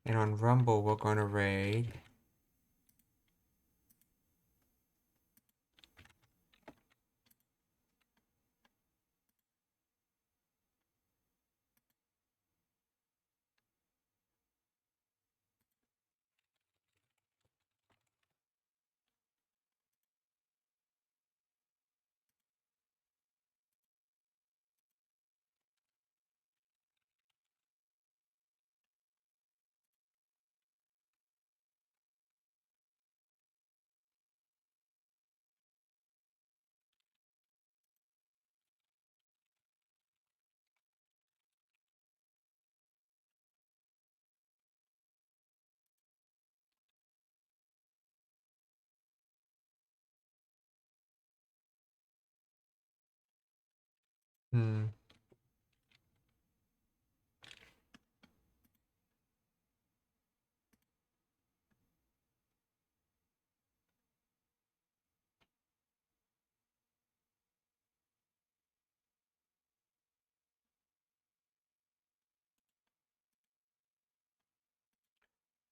And on Rumble, we're gonna raid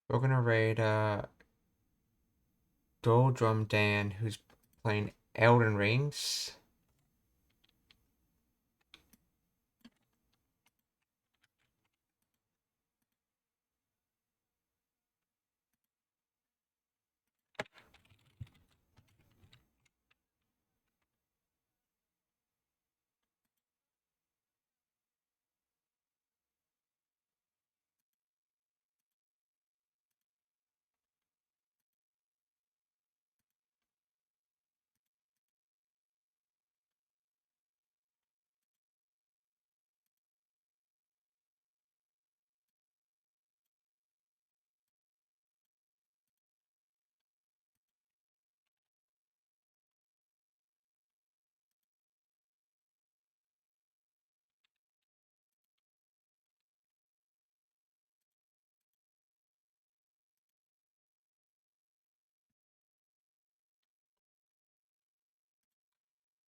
We're gonna raid Doldrum Dan, who's playing Elden Rings.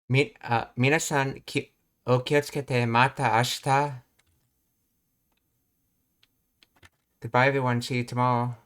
皆さんお気をつけて、また明日。Goodbye everyone, see you tomorrow.